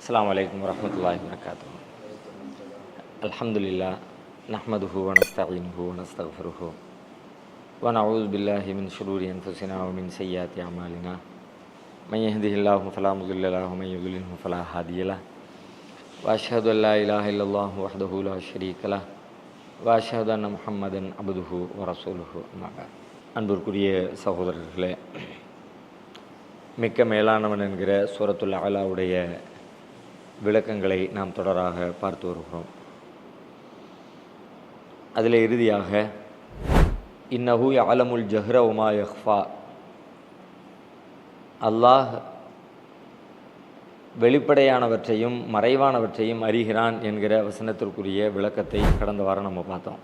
அஸ்ஸலாமு அலைக்கும் வரஹ்மத்துல்லாஹி வபரகாத்துஹு. அல்ஹம்துலில்லாஹ் நஹ்மதுஹு வ நஸ்தஈனுஹு வ நஸ்தக்ஃபிருஹு வ நஊது பில்லாஹி மின் ஷுரூரி அன்ஃபுஸினா வ மின் ஸய்யிஆத்தி அமாலினா. மன் யஹ்திஹில்லாஹு ஃபலா முضில்ல லஹு வ மன் யுض்லில்ஹு ஃபலா ஹாதிய லஹு. வ அஷ்ஹது அன் லா இலாஹா இல்லல்லாஹு வஹ்தஹு லா ஷரீக லஹு வ அஷ்ஹது அன்ன முஹம்மதன் அப்துஹு வ ரசூலுஹு. அம்மா பஅத். அன்பிற்குரிய சகோதரர்களே, மிக்க மேலானவன் என்கிற சூரத்துல் அலாவுடைய விளக்கங்களை நாம் தொடராக பார்த்து வருகிறோம். அதில் இறுதியாக இன்னஹு யஅலமுல் ஜஹ்ர வமா யக்ஃபா, அல்லாஹ் வெளிப்படையானவற்றையும் மறைவானவற்றையும் அறிகிறான் என்கிற வசனத்திற்குரிய விளக்கத்தை கடந்த வாரம் நம்ம பார்த்தோம்.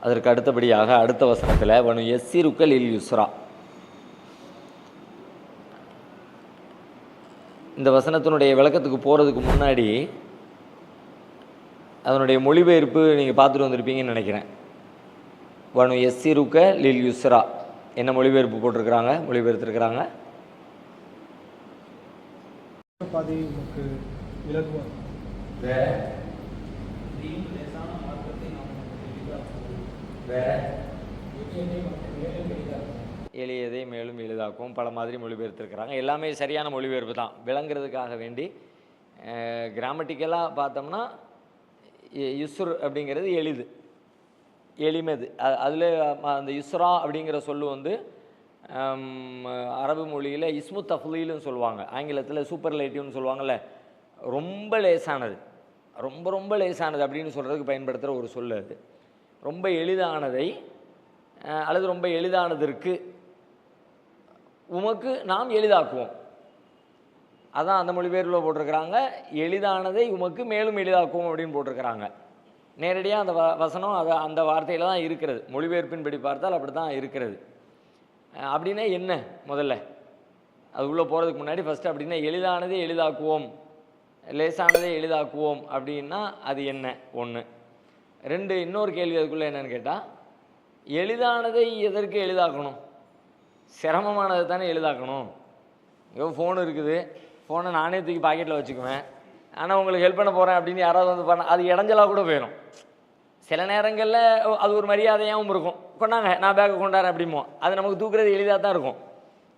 அதற்கு அடுத்தபடியாக அடுத்த வசனத்தில் வனு யஸ்ஸிருக்க லில் யுஸ்ரா, இந்த வசனத்தினுடைய விளக்கத்துக்கு போகிறதுக்கு முன்னாடி அதனுடைய மொழிபெயர்ப்பு நீங்கள் பார்த்துட்டு வந்திருப்பீங்கன்னு நினைக்கிறேன். வனு யஸ்ஸிருக்க லில் யுஸ்ரா என்ன மொழிபெயர்ப்பு போட்டிருக்கிறாங்க, மொழிபெயர்த்திருக்கிறாங்க? எளியதை மேலும் எளிதாக்கும் பல மாதிரி மொழிபெயர்த்திருக்கிறாங்க. எல்லாமே சரியான மொழிபெயர்ப்பு தான். விளங்குறதுக்காக வேண்டி கிராமட்டிக்கலாக பார்த்தோம்னா யுஸ்ர் அப்படிங்கிறது எளிது, எளிமது. அதில் அந்த யுஸ்ரா அப்படிங்கிற சொல்லு வந்து அரபு மொழியில் இஸ்மு தஃலீல்னு சொல்லுவாங்க, ஆங்கிலத்தில் சூப்பர்லேட்டிவ்னு சொல்லுவாங்கள்ல. ரொம்ப லேசானது, ரொம்ப ரொம்ப லேசானது அப்படின்னு சொல்கிறதுக்கு பயன்படுத்துகிற ஒரு சொல்லு அது. ரொம்ப எளிதானதை அல்லது ரொம்ப எளிதானதற்கு உமக்கு நாம் எளிதாக்குவோம், அதான் அந்த மொழிபெயர்ப்பில் போட்டிருக்கிறாங்க. எளிதானதை உமக்கு மேலும் எளிதாக்குவோம் அப்படின்னு போட்டிருக்கிறாங்க. நேரடியாக அந்த வசனம் அந்த வார்த்தையில் தான் இருக்கிறது. மொழிபெயர்ப்பின்படி பார்த்தால் அப்படி தான் இருக்கிறது. அப்படின்னா என்ன, முதல்ல அது உள்ளே போகிறதுக்கு முன்னாடி ஃபஸ்ட்டு அப்படின்னா எளிதானதை எளிதாக்குவோம், லேசானதை எளிதாக்குவோம் அப்படின்னா அது என்ன? ஒன்று. ரெண்டு, இன்னொரு கேள்வி அதுக்குள்ளே என்னன்னு கேட்டால், எளிதானதை எதற்கு எளிதாக்கணும்? சிரமமானதை தானே எளிதாக்கணும். இங்கே ஃபோன் இருக்குது, ஃபோனை நானே தூக்கி பாக்கெட்டில் வச்சுக்குவேன், ஆனால் உங்களுக்கு ஹெல்ப் பண்ண போகிறேன் அப்படின்னு யாராவது வந்து பண்ண அது இடைஞ்சலாக கூட போயிடும். சில நேரங்களில் அது ஒரு மரியாதையாகவும் இருக்கும். கொண்டாங்க நான் பேக்கை கொண்டாடுறேன் அப்படிமோ, அது நமக்கு தூக்குறது எளிதாக தான் இருக்கும்,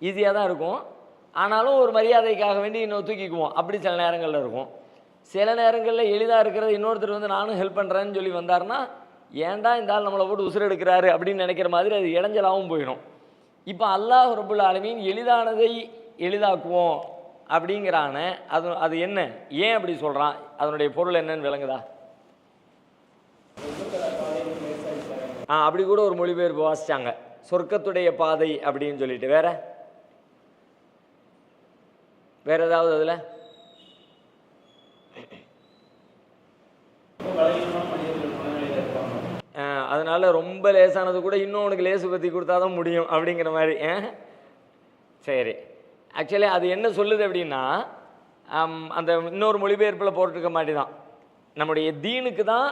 ஈஸியாக தான் இருக்கும். ஆனாலும் ஒரு மரியாதைக்காக வேண்டி இன்னும் தூக்கிக்குவோம், அப்படி சில நேரங்களில் இருக்கும். சில நேரங்களில் எளிதாக இருக்கிறது இன்னொருத்தர் வந்து நானும் ஹெல்ப் பண்ணுறேன்னு சொல்லி வந்தாருன்னா, ஏன்டா இந்த ஆள் நம்மளை போட்டு உசுறு எடுக்கிறாரு அப்படின்னு நினைக்கிற மாதிரி அது இடைஞ்சலாகவும் போயிடும். இப்போ அல்லாஹ் ரப்புல் ஆலமீன் எளிதானதை எளிதாக்குவோம் அப்படிங்கிறான, அது என்ன, ஏன் அப்படி சொல்கிறான், அதனுடைய பொருள் என்னன்னு விளங்குதா? அப்படி கூட ஒரு மொழிபெயர்ப்பு வாசிச்சாங்க, சொர்க்கத்துடைய பாதை அப்படின்னு சொல்லிட்டு. வேற வேற ஏதாவது அதில்? அதனால ரொம்ப லேசானது கூட இன்னும் உனக்கு லேசு பற்றி கொடுத்தா தான் முடியும் அப்படிங்கிற மாதிரி. சரி, ஆக்சுவலி அது என்ன சொல்லுது அப்படின்னா, அந்த இன்னொரு மொழிபெயர்ப்பில் போட்டிருக்க மாதிரி தான், நம்முடைய தீனுக்கு தான்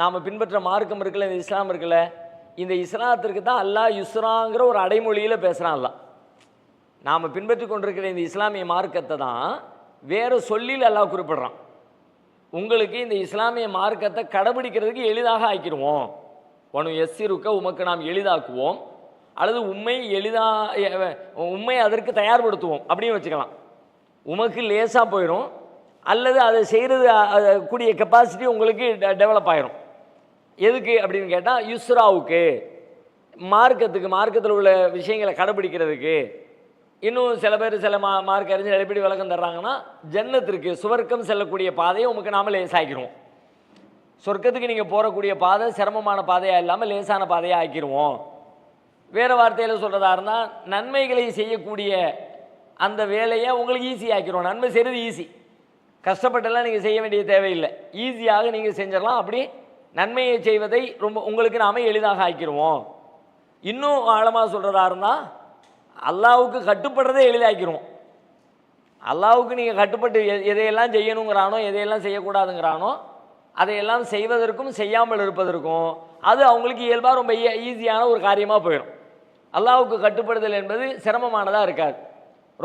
நாம் பின்பற்ற மார்க்கம் இருக்குல்ல, இந்த இஸ்லாம் இருக்குல்ல, இந்த இஸ்லாத்திற்கு தான் அல்லாஹ் யுஸ்ராங்கிற ஒரு அடைமொழியில் பேசுகிறான். அல்லாஹ் நாம் பின்பற்றி கொண்டிருக்கிற இந்த இஸ்லாமிய மார்க்கத்தை தான் வேறு சொல்லில் அல்லாஹ் குறிப்பிடுறான். உங்களுக்கு இந்த இஸ்லாமிய மார்க்கத்தை கடைபிடிக்கிறதுக்கு எளிதாக ஆக்கிடுவோம், வனு யஸ்ஸிருக்க உமக்கு நாம் எளிதாக்குவோம், அல்லது உண்மை அதற்கு தயார்படுத்துவோம் அப்படின்னு வச்சுக்கலாம். உமக்கு லேசாக போயிடும், அல்லது அதை செய்கிறது கூடிய கெப்பாசிட்டி உங்களுக்கு டெவலப் ஆகிரும். எதுக்கு அப்படின்னு கேட்டால், யுஸ்ராவுக்கு, மார்க்கத்தில் உள்ள விஷயங்களை கடைபிடிக்கிறதுக்கு. இன்னும் சில பேர் சில மார்க் அறிஞர் எப்படி விளக்கம் தர்றாங்கன்னா, ஜன்னத்திற்கு சுவர்க்கம் செல்லக்கூடிய பாதையை உமக்கு நாம லேசாக்கிடுவோம். சொர்க்கத்துக்கு நீங்கள் போகக்கூடிய பாதை சிரமமான பாதையாக இல்லாமல் லேசான பாதையாக ஆக்கிடுவோம். வேறு வார்த்தையில் சொல்கிறதா இருந்தால், நன்மைகளை செய்யக்கூடிய அந்த வேலையை உங்களுக்கு ஈஸி ஆக்கிடுவோம். நன்மை செய்கிறது ஈஸி, கஷ்டப்பட்டெல்லாம் நீங்கள் செய்ய வேண்டிய தேவையில்லை, ஈஸியாக நீங்கள் செஞ்சிடலாம். அப்படி நன்மையை செய்வதை ரொம்ப உங்களுக்கு நாம் எளிதாக ஆக்கிடுவோம். இன்னும் ஆழமாக சொல்கிறதா இருந்தால், அல்லாவுக்கு கட்டுப்படுறதே எளிதாக்கிடுவோம். அல்லாவுக்கு நீங்கள் கட்டுப்பட்டு எதையெல்லாம் செய்யணுங்கிறானோ, எதையெல்லாம் செய்யக்கூடாதுங்கிறானோ, அதையெல்லாம் செய்வதற்கும் செய்யாமல் இருப்பதற்கும் அது அவங்களுக்கு இயல்பாக ரொம்ப ஈஸியான ஒரு காரியமாக போயிடும். அல்லாஹ்வுக்கு கட்டுப்படுதல் என்பது சிரமமானதாக இருக்காது.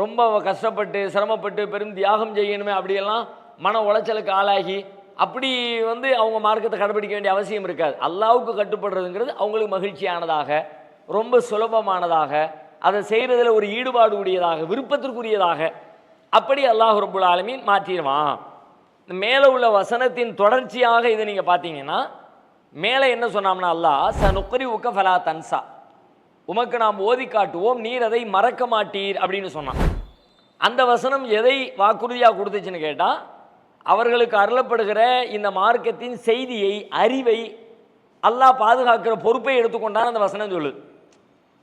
ரொம்ப கஷ்டப்பட்டு சிரமப்பட்டு பெரும் தியாகம் செய்யணுமே அப்படியெல்லாம் மன உளைச்சலுக்கு ஆளாகி அப்படி அவங்க மார்க்கத்தை கடைபிடிக்க வேண்டிய அவசியம் இருக்காது. அல்லாஹ்வுக்கு கட்டுப்படுறதுங்கிறது அவங்களுக்கு மகிழ்ச்சியானதாக, ரொம்ப சுலபமானதாக, அதை செய்கிறதுல ஒரு ஈடுபாடு உடையதாக, விருப்பத்திற்குரியதாக அப்படி அல்லாஹ் ரப்புல் ஆலமீன் மாற்றிடுவான். மேலே உள்ள வசனத்தின் தொடர்ச்சியாக இதை நீங்கள் பார்த்தீங்கன்னா மேலே என்ன சொன்னோம்னா, அல்லாஹ் சனுக்ரி உக்க ஃபலா தன்சா, உமக்கு நாம் ஓதி காட்டுவோம் நீர் அதை மறக்க மாட்டீர் அப்படின்னு சொன்னான். அந்த வசனம் எதை வாக்குறுதியாக கொடுத்துச்சுன்னு கேட்டால், அவர்களுக்கு அருளப்படுகிற இந்த மார்க்கத்தின் செய்தியை, அறிவை அல்லாஹ் பாதுகாக்கிற பொறுப்பை எடுத்துக்கொண்டான்னு அந்த வசனம் சொல்லுது.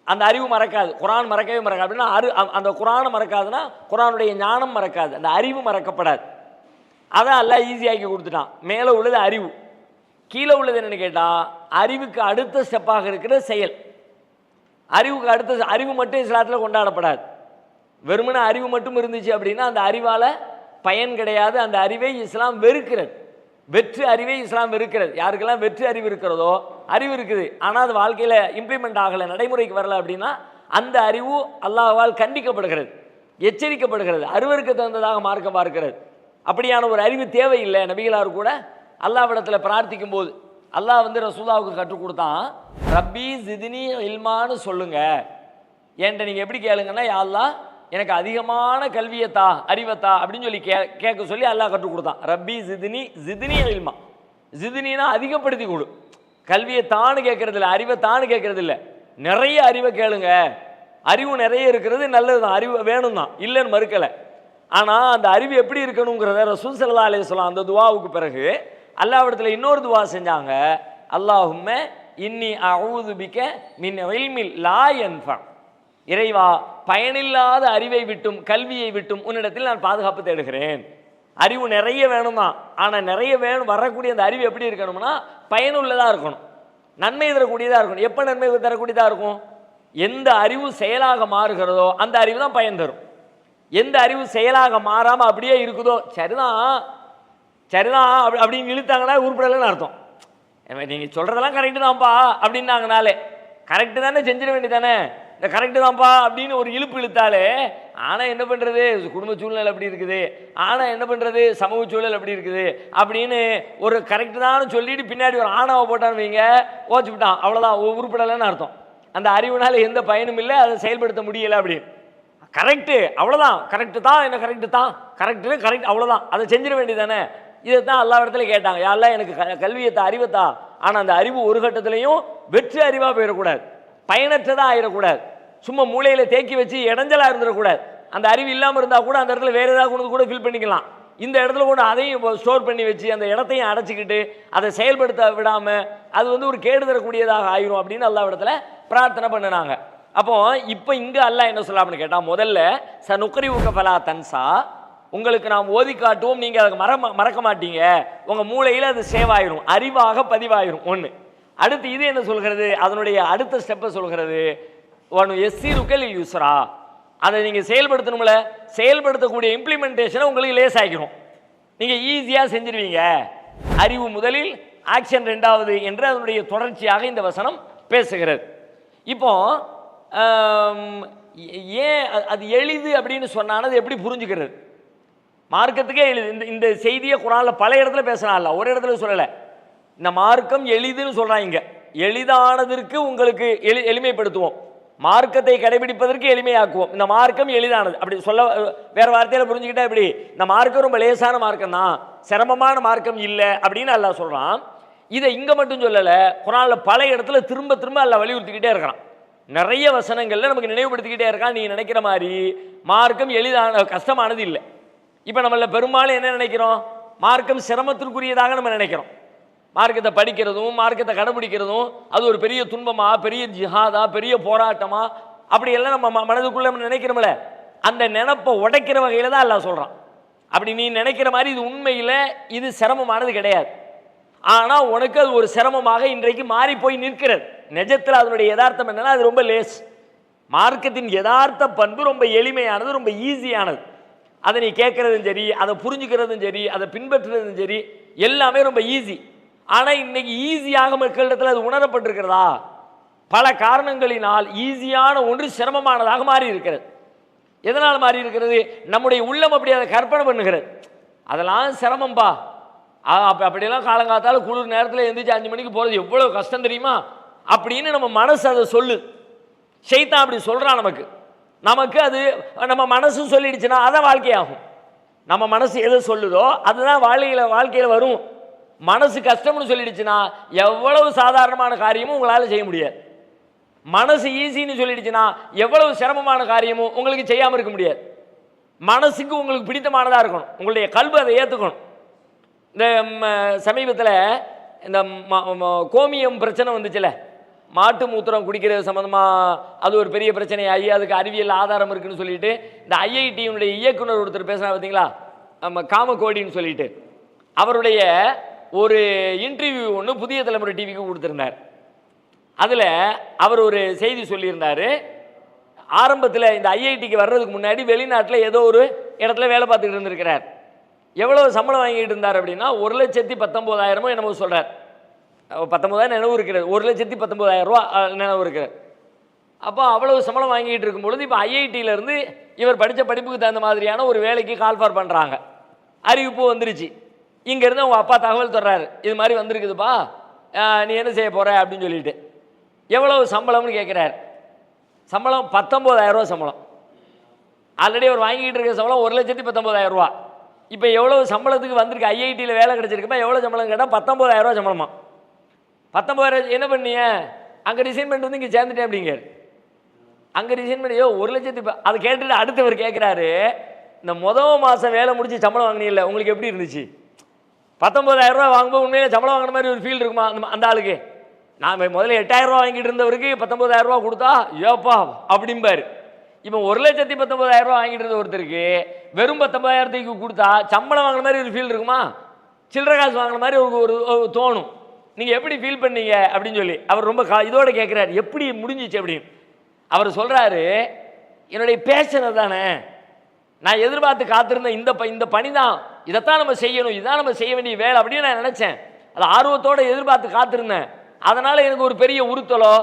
அந்த அறிவு மறக்காது, குரான் மறக்கவே மறக்காது. அப்படின்னா அந்த குரானை மறக்காதுன்னா குரானுடைய ஞானம் மறக்காது, அந்த அறிவு மறக்கப்படாது. அதை அல்லாஹ் ஈஸியாக்கி கொடுத்துட்டான். மேலே உள்ளது அறிவு, கீழே உள்ளது என்னென்னு கேட்டால் அறிவுக்கு அடுத்த ஸ்டெப்பாக இருக்கிற செயல். அறிவுக்கு அடுத்த அறிவு மட்டும் இஸ்லாத்தில் கொண்டாடப்படாது. வெறுமனே அறிவு மட்டும் இருந்துச்சு அப்படின்னா அந்த அறிவால் பயன் கிடையாது. அந்த அறிவை இஸ்லாம் வெறுக்கிறது. வெற்று அறிவை இஸ்லாம் வெறுக்கிறது. யாருக்கெல்லாம் வெற்று அறிவு இருக்கிறதோ, அறிவு இருக்குது ஆனால் அது வாழ்க்கையில் இம்ப்ளிமெண்ட் ஆகலை, நடைமுறைக்கு வரலை அப்படின்னா அந்த அறிவு அல்லாஹ்வால் கண்டிக்கப்படுகிறது, எச்சரிக்கப்படுகிறது, அருவருக்கு தகுந்ததாக மார்க்க பார்க்கிறது. அப்படியான ஒரு அறிவு தேவையில்லை. நபிகளார் கூட அல்லாஹ்விடத்தில் பிரார்த்திக்கும் போது அல்லாஹ் ரசூலுல்லாஹ்வுக்கு கற்றுக் கொடுத்தான், ரப்பி ஜித்னி இல்மான்னு சொல்லுங்க. என்கிட்ட நீங்கள் எப்படி கேளுங்கன்னா, யா அல்லாஹ் எனக்கு அதிகமான கல்வியத்தா, அறிவத்தா அப்படின்னு சொல்லி கேட்க சொல்லி அல்லாஹ் கற்றுக் கொடுத்தான். ரப்பி ஜித்னி இல்மா, ஜித்னினா அதிகப்படுத்தி கொடு. கல்வியை தானு கேட்கறது இல்லை, அறிவை தானு கேட்கறது இல்லை, நிறைய அறிவை கேளுங்க. அறிவு நிறைய இருக்கிறது நல்லது தான், அறிவு வேணும் தான், இல்லைன்னு மறுக்கலை. ஆனால் அந்த அறிவு எப்படி இருக்கணுங்கிறத ரசூல் ஸல்லல்லாஹு அலைஹி வஸல்லம் அந்த துவாவுக்கு பிறகு அல்லாஹ்விடத்தில் இன்னொரு துவா செஞ்சாங்க, அல்லாஹும்ம இன்னி அஊது பிக மின் இல்மில் லா யன்ஃபா, இறைவா பயனில்லாத அறிவை விட்டும் கல்வியை விட்டும் உன்னிடத்தில் நான் பாதுகாப்பு தேடுகிறேன். அறிவு நிறைய வேணும் தான், ஆனால் நிறைய வேணும் வரக்கூடிய அந்த அறிவு எப்படி இருக்கணும்னா பயனுள்ளதாக இருக்கணும், நன்மை தரக்கூடியதாக இருக்கணும். எப்போ நன்மை தரக்கூடியதாக இருக்கும்? எந்த அறிவு செயலாக மாறுகிறதோ அந்த அறிவு தான் பயன் தரும். எந்த அறிவு செயலாக மாறாமல் அப்படியே இருக்குதோ, சரிதான் சரிதான் அப்படின்னு இழுத்தாங்கன்னா உருப்படலைன்னு அர்த்தம். நீங்கள் சொல்கிறதெல்லாம் கரெக்டு தான்ப்பா அப்படின்னாங்கனாலே கரெக்டு தானே, செஞ்சிட வேண்டியதானே, இந்த கரெக்டு தான்ப்பா அப்படின்னு ஒரு இழுப்பு இழுத்தாலே, ஆனால் என்ன பண்ணுறது, குடும்ப சூழ்நிலை அப்படி இருக்குது, ஆனால் என்ன பண்ணுறது, சமூக சூழல் அப்படி இருக்குது அப்படின்னு ஒரு கரெக்டு தான் சொல்லிட்டு பின்னாடி ஒரு ஆணாவை போட்டான்னு வைங்க, ஓச்சு விட்டான், அவ்வளோதான், உருப்படலைன்னு அர்த்தம். அந்த அறிவுனால எந்த பயனும் இல்லை, அதை செயல்படுத்த முடியலை அப்படின்னு. கரெக்டு அவ்வளோதான், கரெக்டு தான், என்ன கரெக்டு தான், கரெக்டு கரெக்ட் அவ்வளோதான், அதை செஞ்சிட வேண்டியதானே. இதை தான் எல்லா இடத்துல கேட்டாங்க, யாரெல்லாம் எனக்கு கல்வியத்தா, அறிவத்தா. ஆனால் அந்த அறிவு ஒரு கட்டத்திலையும் வெற்று அறிவாக போயிடக்கூடாது, பயனற்றதாக ஆயிடக்கூடாது, சும்மா மூளையில் தேக்கி வச்சு இடைஞ்சலாக இருந்துடக்கூடாது. அந்த அறிவு இல்லாமல் இருந்தால் கூட அந்த இடத்துல வேறு ஏதாவது கொண்டு கூட ஃபில் பண்ணிக்கலாம். இந்த இடத்துல கொண்டு அதையும் ஸ்டோர் பண்ணி வச்சு அந்த இடத்தையும் அடைச்சிக்கிட்டு அதை செயல்படுத்த விடாமல் அது ஒரு கேடு தரக்கூடியதாக ஆயிரும் அப்படின்னு அல்லாஹ் இடத்துல பிரார்த்தனை பண்ணினாங்க. அப்போ இப்போ இங்கே அல்லாஹ் என்ன சொல்லலாம்னு கேட்டால், முதல்ல சனுக்ரி உக்க ஃபலா தன்சா, உங்களுக்கு நாம் ஓதி காட்டுவோம், நீங்கள் அதுக்கு மறக்க மாட்டீங்க, உங்கள் மூளையில் அது சேவ் ஆயிரும், அறிவாக பதிவாயிரும். ஒன்று. அடுத்து இது என்ன சொல்கிறது, அதனுடைய அடுத்த ஸ்டெப்பை சொல்கிறது, ஒன்று எஸ்ஸிருக்கல் யூஸ்ரா, அதை நீங்கள் செயல்படுத்தணும்ல, செயல்படுத்தக்கூடிய இம்ப்ளிமெண்டேஷனை உங்களுக்கு லேஸ் ஆகிரும், நீங்கள் ஈஸியாக செஞ்சிருவீங்க. அறிவு முதலில், ஆக்ஷன் ரெண்டாவது என்று அதனுடைய தொடர்ச்சியாக இந்த வசனம் பேசுகிறது. இப்போ ஏன் அது எளிது அப்படின்னு சொன்னாலும் அது எப்படி புரிஞ்சுக்கிறது? மார்க்கத்துக்கே எளிது. இந்த செய்தியை குரானில் பல இடத்துல பேசினால, ஒரு இடத்துல சொல்லலை. இந்த மார்க்கம் எளிதுன்னு சொல்கிறாங்க. இங்கே எளிதானதற்கு உங்களுக்கு எளிமைப்படுத்துவோம், மார்க்கத்தை கடைபிடிப்பதற்கு எளிமையாக்குவோம். இந்த மார்க்கம் எளிதானது அப்படி சொல்ல வேற வார்த்தையில் புரிஞ்சுக்கிட்டா இப்படி, இந்த மார்க்கம் ரொம்ப லேசான மார்க்கம் தான், சிரமமான மார்க்கம் இல்லை அப்படின்னு அல்லாஹ் சொல்கிறான். இதை இங்கே மட்டும் சொல்லலை, குரானில் பல இடத்துல திரும்ப திரும்ப அல்லாஹ் வலியுறுத்திக்கிட்டே இருக்கிறான். நிறைய வசனங்களில் நமக்கு நினைவுபடுத்திக்கிட்டே இருக்கான், நீ நினைக்கிற மாதிரி மார்க்கம் எளிதான கஷ்டமானது இல்லை. இப்போ நம்மள பெரும்பாலும் என்ன நினைக்கிறோம், மார்க்கம் சிரமத்திற்குரியதாக நம்ம நினைக்கிறோம். மார்க்கத்தை படிக்கிறதும் மார்க்கத்தை கடைபிடிக்கிறதும் அது ஒரு பெரிய துன்பமா, பெரிய ஜிஹாதா, பெரிய போராட்டமா, அப்படியெல்லாம் நம்ம மனதுக்குள்ள நம்ம நினைக்கிறோம்ல, அந்த நினைப்பை உடைக்கிற வகையில் தான் எல்லாம் சொல்கிறான். அப்படி நீ நினைக்கிற மாதிரி இது உண்மையில் இது சிரமமானது கிடையாது, ஆனால் உனக்கு அது ஒரு சிரமமாக இன்றைக்கு மாறி போய் நிற்கிறது. நிஜத்தில் அதனுடைய யதார்த்தம் என்னன்னா அது ரொம்ப லேஸ். மார்க்கத்தின் யதார்த்த பண்பு ரொம்ப எளிமையானது, ரொம்ப ஈஸியானது. அதை நீ கேட்கறதும் சரி, அதை புரிஞ்சுக்கிறதும் சரி, அதை பின்பற்றுறதும் சரி, எல்லாமே ரொம்ப ஈஸி. ஆனால் இன்னைக்கு ஈஸியாக மக்களிடத்தில் அது உணரப்பட்டிருக்கிறதா? பல காரணங்களினால் ஈஸியான ஒன்று சிரமமானதாக மாறி இருக்கிறது. எதனால் மாறி இருக்கிறது? நம்முடைய உள்ளம் அப்படி அதை கற்பனை பண்ணுகிறது. அதெல்லாம் சிரமம்பா, அப்படியெல்லாம் காலங்காத்தால குளிர் நேரத்தில் எழுந்திரிச்சு 5 மணிக்கு போகிறது எவ்வளோ கஷ்டம் தெரியுமா அப்படின்னு நம்ம மனசு அதை சொல்லு. ஷைத்தான் அப்படி சொல்கிறான் நமக்கு. நமக்கு அது நம்ம மனசு சொல்லிடுச்சுன்னா அதான் வாழ்க்கையாகும். நம்ம மனசு எதை சொல்லுதோ அதுதான் வாழ்க்கையில் வரும். மனசு கஷ்டம்னு சொல்லிடுச்சுன்னா எவ்வளவு சாதாரணமான காரியமும் உங்களால் செய்ய முடியாது. மனசு ஈஸின்னு சொல்லிடுச்சுன்னா எவ்வளவு சிரமமான காரியமும் உங்களுக்கு செய்யாமல் இருக்க முடியாது. மனசுக்கு உங்களுக்கு பிடித்தமானதாக இருக்கணும், உங்களுடைய கல்வி அதை ஏற்றுக்கணும். இந்த சமீபத்தில் இந்த கோமியம் பிரச்சனை வந்துச்சுல, மாட்டு மூத்திரம் குடிக்கிறது சம்மந்தமாக அது ஒரு பெரிய பிரச்சனையாகி அதுக்கு அறிவியல் ஆதாரம் இருக்குன்னு சொல்லிட்டு இந்த ஐஐடியினுடைய இயக்குனர் ஒருத்தர் பேசுனா பார்த்தீங்களா, நம்ம காமகோடின்னு சொல்லிட்டு, அவருடைய ஒரு இன்டர்வியூ ஒன்று புதிய தலைமுறை டிவிக்கு கொடுத்துருந்தார். அதில் அவர் ஒரு செய்தி சொல்லியிருந்தார். ஆரம்பத்தில் இந்த ஐஐடிக்கு வர்றதுக்கு முன்னாடி வெளிநாட்டில் ஏதோ ஒரு இடத்துல வேலை பார்த்துக்கிட்டு இருந்திருக்கிறார். எவ்வளோ சம்பளம் வாங்கிட்டு இருந்தார் அப்படின்னா 1,19,000 என்னமோ சொல்கிறார். 19,000 நினைவு இருக்கிறது, 1,19,000 ரூபா நினைவு இருக்கிறது. அப்போ அவ்வளவு சம்பளம் வாங்கிட்டு இருக்கும் பொழுது இப்போ ஐஐடியிலேருந்து இவர் படித்த படிப்புக்கு தகுந்த மாதிரியான ஒரு வேலைக்கு கால்ஃபார் பண்ணுறாங்க. அறிவிப்பு வந்துருச்சு. இங்கேருந்து அவங்க அப்பா தகவல் தர்றாரு, இது மாதிரி வந்திருக்குதுப்பா, நீ என்ன செய்ய போகிற அப்படின்னு சொல்லிட்டு. எவ்வளவு சம்பளம்னு கேட்குறாரு. சம்பளம் 19,000 ரூபா சம்பளம். ஆல்ரெடி அவர் வாங்கிட்டு இருக்க சம்பளம் 1,19,000 ரூபா. இப்போ எவ்வளவு சம்பளத்துக்கு வந்திருக்கு, ஐஐடியில் வேலை கிடச்சிருக்குப்பா, எவ்வளோ சம்பளம் கேட்டால் 19,000 ரூபா சம்பளமா. 19,000 என்ன பண்ணிய, அங்கே ரிசைன் பண்ணிட்டு வந்து இங்கே சேர்ந்துட்டேன் அப்படிங்கிற. அங்கே ரிசைன் பண்ணி 1,00,000. அதை கேட்டுட்டு அடுத்தவர் கேட்குறாரு, இந்த மாதம் வேலை முடிச்சு சம்பளம் வாங்கினீங்கல்ல, உங்களுக்கு எப்படி இருந்துச்சு? 19,000 ரூபா வாங்கும்போது உண்மையிலே சம்பளம் வாங்கின மாதிரி ஒரு ஃபீல் இருக்குமா அந்த ஆளுக்கு? நான் முதல்ல 8,000 ரூபா வாங்கிட்டு இருந்தவருக்கு 19,000 ரூபா கொடுத்தா ஏப்பா அப்படிம்பாரு. இப்போ 1,19,000 ரூபா வாங்கிட்டு இருந்த ஒருத்தருக்கு வெறும் 19,000 கொடுத்தா சம்பளம் வாங்கின மாதிரி ஒரு ஃபீல் இருக்குமா? சில்லறை காசு வாங்கின மாதிரி ஒரு தோணும். நீங்கள் எப்படி ஃபீல் பண்ணீங்க அப்படின்னு சொல்லி அவர் ரொம்ப இதோட கேட்குறாரு, எப்படி முடிஞ்சிச்சு அப்படின்னு. அவர் சொல்கிறாரு, என்னுடைய பேஷன் தானே, நான் எதிர்பார்த்து காத்திருந்த இந்த பணி தான், இதைத்தான் நம்ம செய்யணும், இதுதான் நம்ம செய்ய வேண்டிய வேலை அப்படின்னு நான் நினச்சேன். அதை ஆர்வத்தோடு எதிர்பார்த்து காத்திருந்தேன். அதனால் எனக்கு ஒரு பெரிய உறுத்தலோ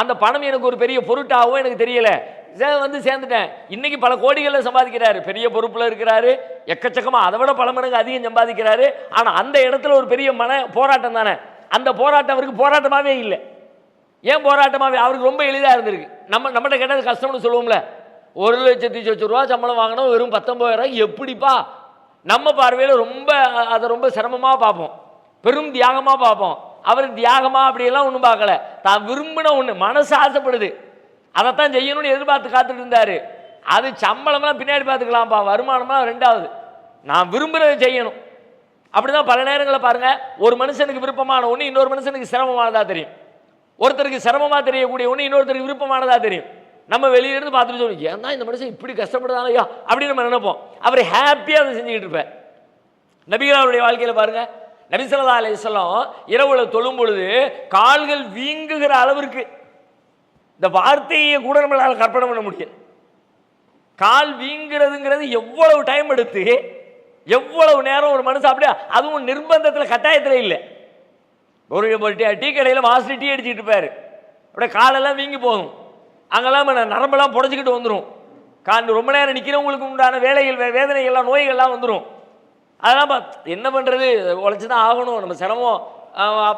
அந்த பணம் எனக்கு ஒரு பெரிய பொருட்டாகவோ எனக்கு தெரியலை, வந்து சேர்ந்துட்டேன். இன்னைக்கு பல கோடிகளில் சம்பாதிக்கிறாரு, பெரிய பொறுப்பில் இருக்கிறாரு, எக்கச்சக்கமாக அதை விட பல மடங்கு அதிகம் சம்பாதிக்கிறாரு. ஆனால் அந்த இடத்துல ஒரு பெரிய போராட்டம் தானே. அந்த போராட்டம் அவருக்கு போராட்டமாகவே இல்லை. ஏன் போராட்டமாகவே? அவருக்கு ரொம்ப எளிதாக இருந்திருக்கு. நம்மகிட்ட கேட்டது கஷ்டம்னு சொல்லுவோம்ல, 1,00,00,000 ரூபா சம்பளம் வாங்கணும், வெறும் 19,000 எப்படிப்பா? நம்ம பார்வையில் அதை ரொம்ப சிரமமாக பார்ப்போம், பெரும் தியாகமாக பார்ப்போம். அவர் தியாகமாக அப்படியெல்லாம் ஒன்றும் பார்க்கல. தான் விரும்பின ஒன்று, மனசு ஆசைப்படுது, அதைத்தான் செய்யணும்னு எதிர்பார்த்து காத்துட்டு இருந்தாரு. அது சம்பளம்லாம் பின்னாடி பார்த்துக்கலாம்ப்பா, வருமானம்லாம் 2வது. நான் விரும்புகிறத செய்யணும். அப்படிதான் பல நேரங்களை பாருங்க, ஒரு மனுஷனுக்கு விருப்பமான ஒன்று இன்னொரு மனுஷனுக்கு சிரமமானதா தெரியும். ஒருத்தருக்கு சிரமமாக தெரியக்கூடிய ஒன்று இன்னொருத்தருக்கு விருப்பமானதா தெரியும். நம்ம வெளியிலிருந்து பார்த்துட்டு சொல்லுவோம், ஏன் தான் இந்த மனுஷன் இப்படி கஷ்டப்படுதாலையா அப்படின்னு நம்ம நினைப்போம். அவர் ஹாப்பியாக அதை செஞ்சுக்கிட்டு இருப்பார். நபிகளாருடைய வாழ்க்கையில் பாருங்க, நபி ஸல்லல்லாஹு அலைஹி வஸல்லம் இரவுல தொழும் பொழுது கால்கள் வீங்குகிற அளவிற்கு, இந்த வார்த்தையை கூட நம்மளால் கற்பனை பண்ண முடியாது. கால் வீங்குறதுங்கிறது எவ்வளவு டைம் எடுத்து எவ்வளவு நேரம் ஒரு மனுஷன் அப்படியே, அதுவும் நிர்பந்தத்தில் கட்டாயத்தில் இல்லை. ஒரு டீ கடையில் மாஸ்டர் டீ அடிச்சுட்டு இருப்பார், அப்படியே காலெல்லாம் வீங்கி போகும், அங்கெல்லாம் நரம்பெல்லாம் புடச்சிக்கிட்டு வந்துடும். ரொம்ப நேரம் நிற்கிறவங்களுக்கு உண்டான வேதனைகள்லாம் நோய்கள்லாம் வந்துடும். அதெல்லாம் என்ன பண்ணுறது, உழைச்சி தான் ஆகணும், நம்ம சிரமம்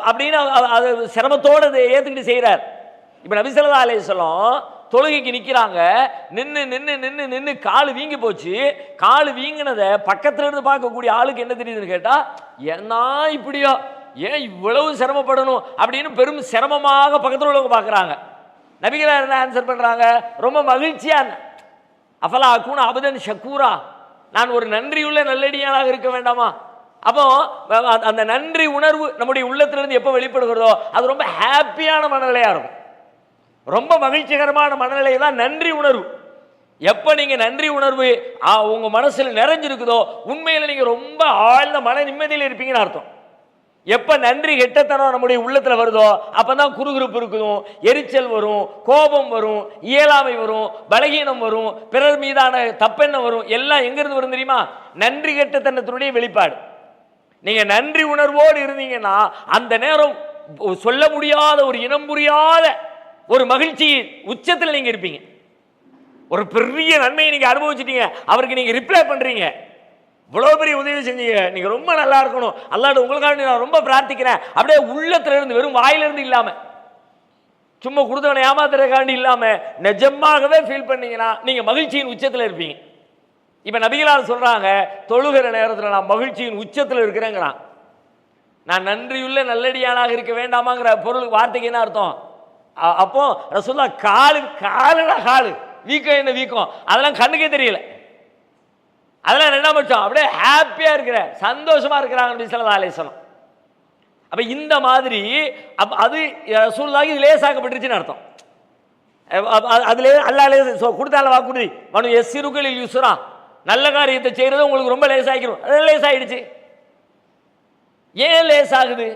அப்படின்னு அது சிரமத்தோடு அதை ஏற்றுக்கிட்டு செய்கிறார். இப்போ நபி ஸல்லல்லாஹு அலைஹி வஸல்லம் தொழுகைக்கு நிற்கிறாங்க, நின்று கால் வீங்கி போச்சு. கால் வீங்கினதை பக்கத்தில் இருந்து பார்க்கக்கூடிய ஆளுக்கு என்ன தெரியுதுன்னு கேட்டால், என்ன இப்படியோ, ஏன் இவ்வளவு சிரமப்படணும் அப்படின்னு பெரும் சிரமமாக பக்கத்தில் உள்ளவங்க பார்க்குறாங்க. நபிகளார் என்ன ஆன்சர் பண்ணுறாங்க, ரொம்ப மகிழ்ச்சியாக, அஃபலா அக்கூன அபதன் ஷக்கூரா, நான் ஒரு நன்றியுள்ள நல்லடியானாக இருக்க வேண்டாமா? அப்போ அந்த நன்றி உணர்வு நம்முடைய உள்ளத்திலிருந்து எப்போ வெளிப்படுகிறதோ அது ரொம்ப ஹாப்பியான மனநிலையாக இருக்கும், ரொம்ப மகிழ்ச்சிகரமான மனநிலை தான் நன்றி உணர்வு. எப்போ நீங்கள் நன்றி உணர்வு உங்கள் மனசில் நிறைஞ்சிருக்குதோ உண்மையில் நீங்கள் ரொம்ப ஆழ்ந்த மன நிம்மதியில் இருப்பீங்கன்னு அர்த்தம். எப்போ நன்றி கெட்டத்தனம் நம்முடைய உள்ளத்தில் வருதோ அப்போ தான் குறுகுறுப்பு இருக்கும், எரிச்சல் வரும், கோபம் வரும், இயலாமை வரும், பலகீனம் வரும், பிறர் மீதான தப்பெண்ணம் வரும். எல்லாம் எங்கிருந்து வரும் தெரியுமா? நன்றி கெட்டத்தனத்தினுடைய வெளிப்பாடு. நீங்கள் நன்றி உணர்வோடு இருந்தீங்கன்னா அந்த நேரம் சொல்ல முடியாத ஒரு இனம் புரியாத ஒரு மகிழ்ச்சி உச்சத்தில் நீங்கள் இருப்பீங்க. ஒரு பெரிய நன்மையை நீங்க அனுபவிச்சிட்டீங்க, அவருக்கு நீங்க ரிப்ளை பண்றீங்க, இவ்வளோ பெரிய உதவி செஞ்சீங்க, நீங்க ரொம்ப நல்லா இருக்கணும், அல்லாஹ் உங்களுக்காக நான் ரொம்ப பிரார்த்திக்கிறேன், அப்படியே உள்ளத்துல இருந்து வெறும் வாயிலிருந்து இல்லாம சும்மா கொடுத்தவனை ஏமாத்துறதுக்காண்டி இல்லாம நிஜமாகவே ஃபீல் பண்ணீங்கன்னா நீங்க மகிழ்ச்சியின் உச்சத்தில் இருப்பீங்க. இப்ப நபிகளார் சொல்றாங்க, தொழுகிற நேரத்தில் நான் மகிழ்ச்சியின் உச்சத்தில் இருக்கிறேங்கிறான். நான் நன்றியுள்ள நல்லடியானாக இருக்க வேண்டாமாங்கிற பொருள் வார்த்தைக்கு என்ன அர்த்தம்? அப்போ ரசூலுல்லாஹ் காலு வீக்கம், என்ன வீக்கம் அதெல்லாம் கண்ணுக்கே தெரியல, அதெல்லாம் ரெண்டாம் பட்சம், அப்படியே ஹாப்பியா இருக்கிற சந்தோஷமா இருக்கிறாங்க நபி ஸல்லல்லாஹு அலைஹி வஸல்லம். அப்ப இந்த மாதிரி அது ரசூலுல்லாஹ்க்கு லேசாக்கப்பட்டுருச்சுன்னு அர்த்தம். அதுல அல்லாஹ் கொடுத்தால வாக்குறுதி, மனு யஸ்ஸிருகல் யுஸ்ரா, நல்ல காரியத்தை செய்யறது உங்களுக்கு ரொம்ப லேசாகிடும். அது லேசாயிடுச்சு. ஏன் லேசாகுது?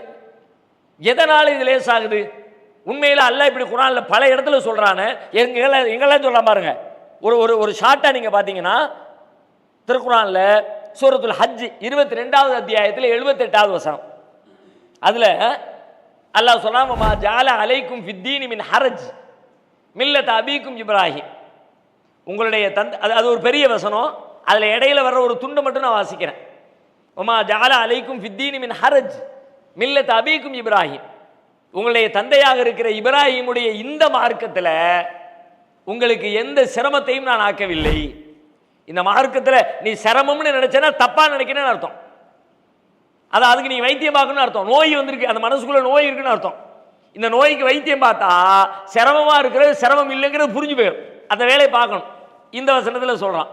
எதனால இது லேசாகுது? உண்மையில அல்லாஹ் இப்படி குர்ஆன்ல பல இடத்துல சொல்றானே, எங்கெல்லாம் சொல்றான் பாருங்க. ஒரு ஷார்ட்டா நீங்க பாத்தீங்கன்னா திருக்குர்ஆன்ல சூரத்துல் ஹஜ் 22வது அத்தியாயத்தில் 78வது வசனம், அதுல அல்லாஹ் சொல்றான், மா ஜஅல அலைக்கும் ஃபித்தீனி மின் ஹரஜ் மில்லத அபீக்கும் இப்ராஹிம். உங்களுடைய அது ஒரு பெரிய வசனம், அதுல இடையில வர்ற ஒரு துண்டு மட்டும் நான் வாசிக்கிறேன். மா ஜஅல அலைக்கும் ஃபித்தீனி மின் ஹரஜ் மில்லத அபீக்கும் இப்ராஹிம். உங்களுடைய தந்தையாக இருக்கிற இப்ராஹிமுடைய இந்த மார்க்கத்தில் உங்களுக்கு எந்த சிரமத்தையும் நான் ஆக்கவில்லை. இந்த மார்க்கத்தில் நீ சிரமம்னு நினைச்சேன்னா தப்பா நினைக்கிறேன்னு அர்த்தம். அதுக்கு நீ வைத்தியம் பார்க்கணும்னு அர்த்தம். நோய் வந்திருக்கு, அந்த மனசுக்குள்ள நோய் இருக்குன்னு அர்த்தம். இந்த நோய்க்கு வைத்தியம் பார்த்தா சிரமமா இருக்கிறது சிரமம் இல்லைங்கிறது புரிஞ்சு போயிடும். அந்த வேலையை பார்க்கணும். இந்த வசனத்தில் சொல்றான்.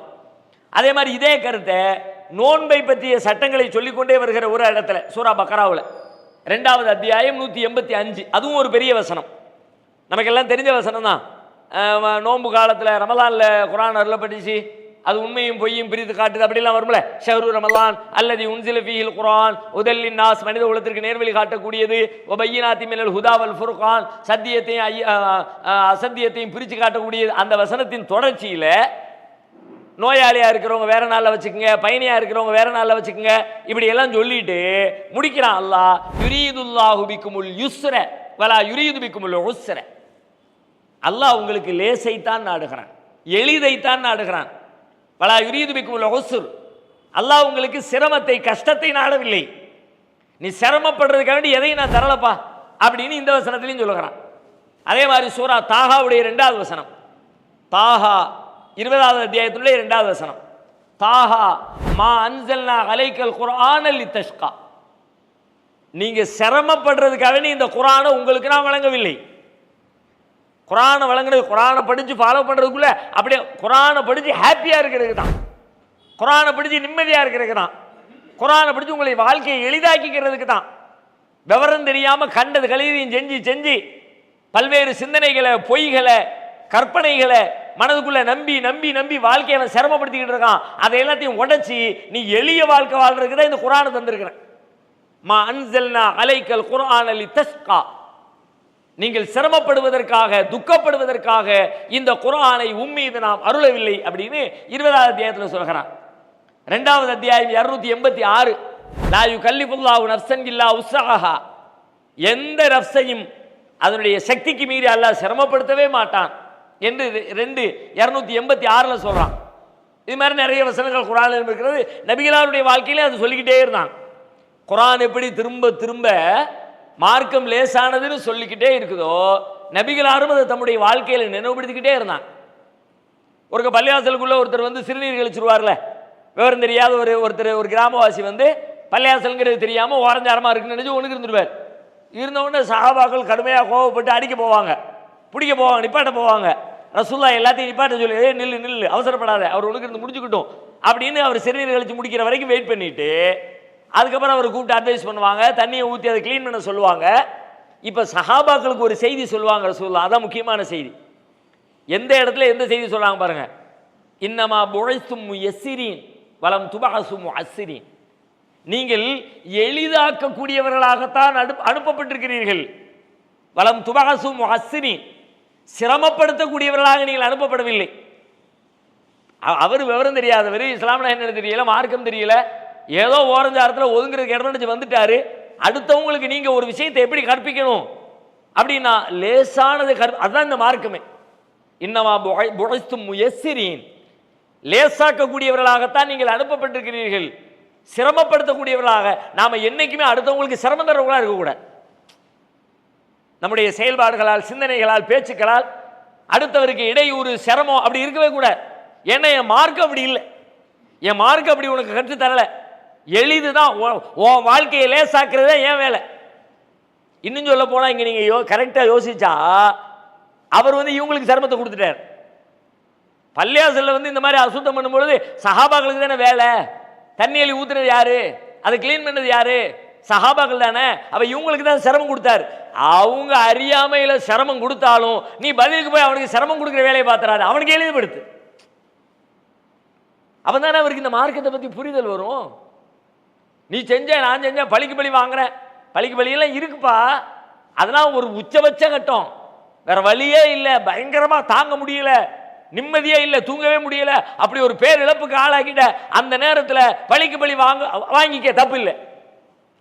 அதே மாதிரி இதே கருத்தை நோன்பை பற்றிய சட்டங்களை சொல்லிக்கொண்டே வருகிற ஒரு இடத்துல சூரா பக்ராவில் 2வது அத்தியாயம் 185, அதுவும் ஒரு பெரிய வசனம், நமக்கெல்லாம் தெரிஞ்ச வசனம் தான். நோன்பு காலத்தில் ரமலான்ல குர்ஆன் அருளப்பட்டுச்சு, அது உண்மையும் பொய்யும் பிரித்து காட்டுது, அப்படிலாம் வரும்ல. ஷஹ்ரு ரமலான் அல்லதி உன்சில ஃபீஹில் குர்ஆன் உதல்லின் நாஸ், மனித குலத்திற்கு நேர்வழி காட்டக்கூடியது, வபையினாத்தி மினல் ஹுதா வல் ஃபுர்கான், சத்தியத்தையும் அசத்தியத்தையும் பிரித்து காட்டக்கூடியது. அந்த வசனத்தின் தொடர்ச்சியில் நோயாளியா இருக்கிறவங்க வேற நாளில் வச்சுக்கோங்க, பயணியா இருக்கிறவங்க வேற நாளில் வச்சுக்கோங்க, இப்படி எல்லாம் சொல்லிட்டு முடிக்கிறான் அல்லாஹ். யுரீதுல்லாஹு பிக்குமுல் யுஸ்ர வலா யுரீது பிக்குமுல் உஸ்ர. அல்லாஹ் உங்களுக்கு லேசைத்தான் நாடுகிறான், எளிதைத்தான் நாடுகிறான். வலா யுரீது பிக்குமுல் உஸ்ர், அல்லாஹ் உங்களுக்கு சிரமத்தை கஷ்டத்தை நாடவில்லை. நீ சிரமப்படுறதுக்காக வேண்டி எதையும் நான் தரலப்பா அப்படின்னு இந்த வசனத்திலையும் சொல்லுகிறான். அதே மாதிரி சூரா தாஹாவுடைய 2வது வசனம், தாஹா 20வது அத்தியாயத்துடைய 2வது வசனம், தாஹா மா அன்ஸல்னா அலைக்கல் குர்ஆன லிதஷ்கா. நீங்க சிரமப்படுறதுக்காக நீ இந்த குர்ஆனை உங்களுக்கு நான் வழங்கவில்லை. குர்ஆனை வழங்குறது, குர்ஆனை படிச்சு ஃபாலோ பண்றதுக்குள்ள அப்படியே குர்ஆனை படிச்சு ஹாப்பியா இருக்கிறதுக்கு தான், குர்ஆனை படிச்சு நிம்மதியா இருக்கிறதுக்கு தான், குர்ஆனை படிச்சு உங்களை வாழ்க்கையை எளிதாக்கிக்கிறதுக்கு தான். விவரம் தெரியாம கண்டது கழிவையும் செஞ்சு செஞ்சு பல்வேறு சிந்தனைகளை, பொய்களை, கற்பனைகளை மனதுக்குள்ள நம்பி நம்பி நம்பி வாழ்க்கையை அவன் சிரமப்படுத்திக்கிட்டு இருக்கான். அதை எல்லாத்தையும் உடைச்சி நீ எளிய வாழ்க்கை வாழ்றதுக்கு தான் இந்த குர்ஆனை தந்திருக்கிறேன். மா அன்ஸல்னா அலைக்கல் குர்ஆன லிதஷ்கா. நீங்கள் சிரமப்படுவதற்காக, துக்கப்படுவதற்காக இந்த குர்ஆனை உம்மீது நாம் அருளவில்லை அப்படின்னு 20வது அத்தியாயத்தில் சொல்கிறான். 2வது அத்தியாயம் 286, லா யுகல்லிஃபுல்லாஹு நஃப்ஸன் இல்லா உஸ்ஸஹா. எந்த நஃப்ஸையும் அதனுடைய சக்திக்கு மீறி அல்லாஹ் சிரமப்படுத்தவே மாட்டான் என்று 286 சொல்றான். இது மாதிரி நிறைய வசனங்கள் குர்ஆனில் இருக்கிறது. நபிகளாருடைய வாழ்க்கையிலே அது சொல்லிக்கிட்டே இருந்தாங்க. குர்ஆன் எப்படி திரும்ப திரும்ப மார்க்கம் லேசானதுன்னு சொல்லிக்கிட்டே இருக்குதோ, நபிகளாரும் அதை தம்முடைய வாழ்க்கையில் நினைவுபடுத்திக்கிட்டே இருந்தாங்க. ஒரு பள்ளிவாசலுக்குள்ள ஒருத்தர் வந்து சிறுநீர் கழிச்சிருவார்ல, விவரம் தெரியாத ஒருத்தர், ஒரு கிராமவாசி வந்து பள்ளிவாசலுங்கிறது தெரியாம ஓரஞ்சாரமா இருக்குன்னு நினைச்சு ஒண்ணுக்கு இருந்துருவார். இருந்தவுடனே சஹாபாக்கள் கடுமையாக கோவப்பட்டு அடிக்க போவாங்க, பிடிக்க போவாங்க, நிப்பாட்ட போவாங்க. ரசூலுல்லாஹ் எல்லாத்தையும் நிப்பாட்ட சொல்லி, நில்லு நில்லு, அவசரப்படாத, அவர் ஒண்ணுக்கு இருந்து முடிச்சுக்கிட்டோம் அப்படின்னு அவர் சிறுநீர் கழிச்சு முடிக்கிற வரைக்கும் வெயிட் பண்ணிட்டு அதுக்கப்புறம் அவர் கூப்பிட்டு அட்வைஸ் பண்ணுவாங்க, தண்ணியை ஊற்றி அதை க்ளீன் பண்ண சொல்லுவாங்க. இப்போ சஹாபாக்களுக்கு ஒரு செய்தி சொல்லுவாங்க ரசூலுல்லாஹ், அதான் முக்கியமான செய்தி. எந்த இடத்துல எந்த செய்தி சொல்றாங்க பாருங்க. இன்னமா புழைத்தும் முயஸ்ஸிரீன் வலம் துபஅஸு முஅஸ்ஸிரீன். நீங்கள் எளிதாக்கக்கூடியவர்களாகத்தான் அனுப்பப்பட்டிருக்கிறீர்கள். வலம் துபஅஸு முஅஸ்ஸிரீன், சிரமப்படுத்தக்கூடியவர்களாக நீங்கள் அனுப்பப்படவில்லை. அவர் விவரம் தெரியாதவர், இஸ்லாம்னா என்னன்னு தெரியல, மார்க்கம் தெரியல, ஏதோ ஓரஞ்சாரத்தில் ஒதுங்குறதுக்கு இடம் வந்துட்டாரு. அடுத்தவங்களுக்கு நீங்க ஒரு விஷயத்தை எப்படி கற்பிக்கணும் அப்படின்னா லேசானது அதுதான் இந்த மார்க்கமே. இன்னமா புஇஸ்தும் முயஸ்ஸிரீன், லேசாக்கக்கூடியவர்களாகத்தான் நீங்கள் அனுப்பப்பட்டிருக்கிறீர்கள், சிரமப்படுத்தக்கூடியவர்களாக. நாம என்னைக்குமே அடுத்தவங்களுக்கு சிரமம் தரவர்களாக இருக்கக்கூடாது. நம்முடைய செயல்பாடுகளால், சிந்தனைகளால், பேச்சுக்களால் அடுத்தவருக்கு இடையூறு, சிரமம் அப்படி இருக்கவே கூடாது. ஏன்னா என் மார்க்கம் அப்படி இல்லை, என் மார்க்கம் அப்படி உனக்கு கற்று தரல. எளிதுதான் உன் வாழ்க்கையை லேசாக்குறதே என் வேலை. இன்னும் சொல்ல போனா இங்க நீங்க கரெக்டா யோசிச்சா அவர் இவங்களுக்கு சிரமத்தை கொடுத்துட்டார். பள்ளியாசல்ல இந்த மாதிரி அசுத்தம் பண்ணும்பொழுது சஹாபாக்களுக்கு தானே வேலை. தண்ணியலி ஊத்துறது யாரு, அதை கிளீன் பண்ணது யாரு? சஹாபாக்கள் தானே. அப்ப இவங்களுக்கு தான் சிரமம் கொடுத்தாரு. அவங்க அறியாமையில சிரமம் கொடுத்தாலும் நீ பதிலுக்கு போய் அவனுக்கு சிரமம் கொடுக்குற வேலையை பார்த்துறாரு, அவனுக்கு எளிமைப்படுத்து. அப்பதானே அவருக்கு இந்த மார்க்கத்தை பத்தி புரிதல் வரும். நீ செஞ்ச நான் செஞ்ச பழிக்கு பழி வாங்குறேன், பழிக்கு பழியெல்லாம் இருக்குப்பா, அதெல்லாம் ஒரு உச்சபட்ச கட்டம், வேற வழியே இல்லை, பயங்கரமா தாங்க முடியல, நிம்மதியே இல்லை, தூங்கவே முடியல, அப்படி ஒரு பேர் இழப்புக்கு ஆளாக்கிட்ட அந்த நேரத்தில் பழிக்கு பழி வாங்கிக்க தப்பு இல்லை.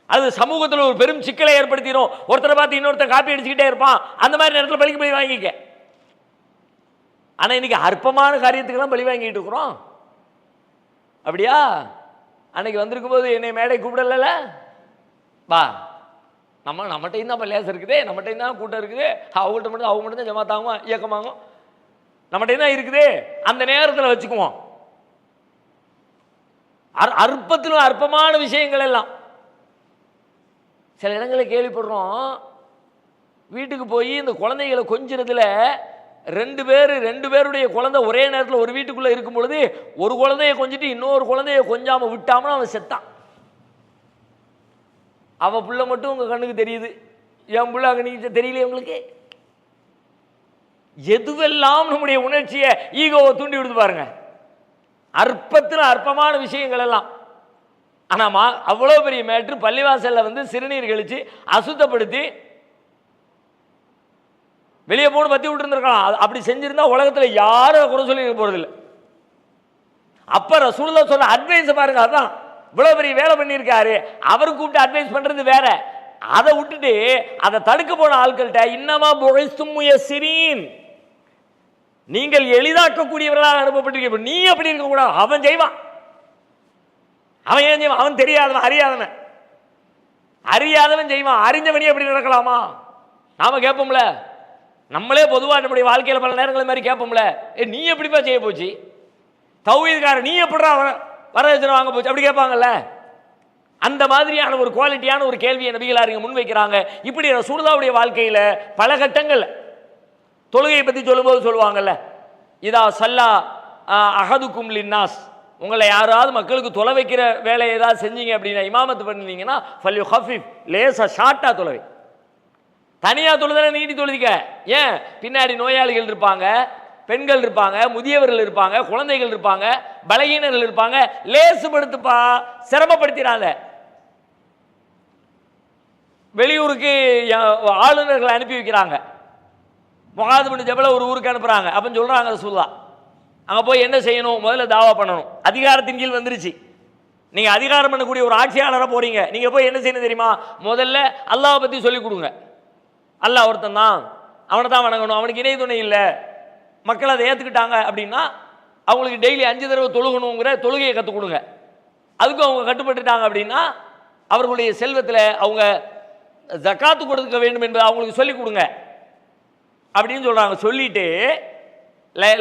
அது சமூகத்தில் ஒரு பெரும் சிக்கலை ஏற்படுத்திடும். ஒருத்தரை பார்த்து இன்னொருத்தர் காப்பி அடிச்சுக்கிட்டே இருப்பான், அந்த மாதிரி நேரத்தில் பழிக்கு பழி வாங்கிக்க. ஆனா இன்னைக்கு அற்பமான காரியத்துக்கெல்லாம் பழி வாங்கிட்டு இருக்கிறோம். அப்படியா? அன்னைக்கு வந்திருக்கும் போது என்னை மேடை கூப்பிடல, வா நம்மகிட்டையும் தான் லேசம் இருக்குது, நம்மகிட்டையும் தான் கூட்டம் இருக்குது, அவங்க மட்டும் தான் ஜமாத்தாகும் இயக்கமாகும், நம்மகிட்டையும் தான் இருக்குது, அந்த நேரத்தில் வச்சுக்குவோம். அற்பத்திலும் அற்பமான விஷயங்கள் எல்லாம் சில இடங்களில் கேள்விப்படுறோம். வீட்டுக்கு போய் இந்த குழந்தைகளை கொஞ்சிறதுல ரெண்டு பேருடைய குழந்தை ஒரே நேரத்தில் ஒரு வீட்டுக்குள்ள இருக்கும் பொழுது ஒரு குழந்தைய கொஞ்சிட்டு இன்னொரு குழந்தைய கொஞ்சாம விட்டாமனா அவன் செத்தான். அவன் புள்ள மட்டும் உங்க கண்ணுக்கு தெரியுது, என் புள்ள அங்க நீங்க தெரியல. உங்களுக்கு எதுவெல்லாம் நம்முடைய உணர்ச்சியை, ஈகோவை தூண்டி விடுத்து பாருங்க. அற்பத்தில் அற்பமான விஷயங்கள் எல்லாம். ஆனா அவ்வளவு பெரிய மேட்ரு பள்ளிவாசல்ல சிறுநீர் கழிச்சு அசுத்தப்படுத்தி வெளியே போன பத்தி விட்டு இருந்திருக்கலாம். அப்படி செஞ்சிருந்தா உலகத்துல யாரும் குறை சொல்லி போறதில்லை. அப்ப ரசூலுல்லாஹ் சொல்ல அட்வைஸ் பாருங்க, அதான் இவ்வளவு பெரிய வேலை பண்ணியிருக்காரு, அவருக்கு கூப்பிட்டு அட்வைஸ் பண்றது வேற. அதை விட்டுட்டு அதை தடுக்க போன ஆட்கள்கிட்ட இன்னமா புஇஸ்தும் முயஸ்ஸிரீன், நீங்கள் எளிதாக்கக்கூடியவர்களாக அனுப்பப்பட்டிருக்க, நீ அப்படி இருக்க கூடாது. அவன் செய்வான், அவன் ஏன் செய்வான்? அவன் தெரியாதவன், அறியாதவன் செய்வான். அறிஞ்சவனே அப்படி நடக்கலாமா? நாம கேட்போம்ல, நம்மளே பொதுவாக நம்முடைய வாழ்க்கையில் பல நேரங்கள் மாதிரி கேட்போம்ல, நீ எப்படிப்பா செய்ய போச்சு, தௌஹீத்காரன் நீ எப்படிடா வரதட்சணை வாங்க போச்சு, அப்படி கேட்பாங்கல்ல. அந்த மாதிரியான ஒரு குவாலிட்டியான ஒரு கேள்வியை நபிகளார் இங்க முன்வைக்கிறாங்க. இப்படி ரசூலுல்லாஹ்வுடைய வாழ்க்கையில பல கட்டங்கள் தொழுகையை பத்தி சொல்லும்போது சொல்லுவாங்கல்ல, இதா சல்லா அஹதுக்கும் லின்னாஸ், உங்களை யாராவது மக்களுக்கு தொலை வைக்கிற வேலையை ஏதாவது செஞ்சீங்க அப்படின்னா, இமாமத்து பண்ணினீங்கன்னா ஃபல்யு ஹஃபிஃப், லேசா ஷார்ட்டா தொலைவை. தனியா தொழுதானே நீட்டி தொழுதிக்க. ஏன்? பின்னாடி நோயாளிகள் இருப்பாங்க, பெண்கள் இருப்பாங்க, முதியவர்கள் இருப்பாங்க, குழந்தைகள் இருப்பாங்க, பலகீனர்கள் இருப்பாங்க. லேசுபடுத்துப்பா, சிரமப்படுத்தினால. வெளியூருக்கு ஆளுநர்கள் அனுப்பி வைக்கிறாங்க. முஆது பின் ஜபல் ஒரு ஊருக்கு அனுப்புறாங்க. அப்ப சொல்றாங்க ரசூலுல்லாஹ், அங்க போய் என்ன செய்யணும்? முதல்ல தாவா பண்ணணும். அதிகாரத்தின் கீழ் வந்துருச்சு. நீங்க அதிகாரம் பண்ணக்கூடிய ஒரு ஆட்சியாளராக போறீங்க, நீங்க போய் என்ன செய்யணும் தெரியுமா? முதல்ல அல்லாஹ்வை பத்தி சொல்லிக் கொடுங்க. அல்லாஹ் ஒருத்தன் தான், அவனை தான் வணங்கணும், அவனுக்கு இணை துணை இல்லை. மக்கள் அதை ஏற்றுக்கிட்டாங்க அப்படின்னா அவங்களுக்கு டெய்லி 5 தடவை தொழுகணுங்கிற தொழுகையை கற்றுக் கொடுங்க. அதுக்கும் அவங்க கட்டுப்பட்டுட்டாங்க அப்படின்னா அவர்களுடைய செல்வத்தில் அவங்க ஜக்காத்து கொடுக்க வேண்டும் என்பதை அவங்களுக்கு சொல்லிக் கொடுங்க அப்படின்னு சொல்கிறாங்க. சொல்லிட்டு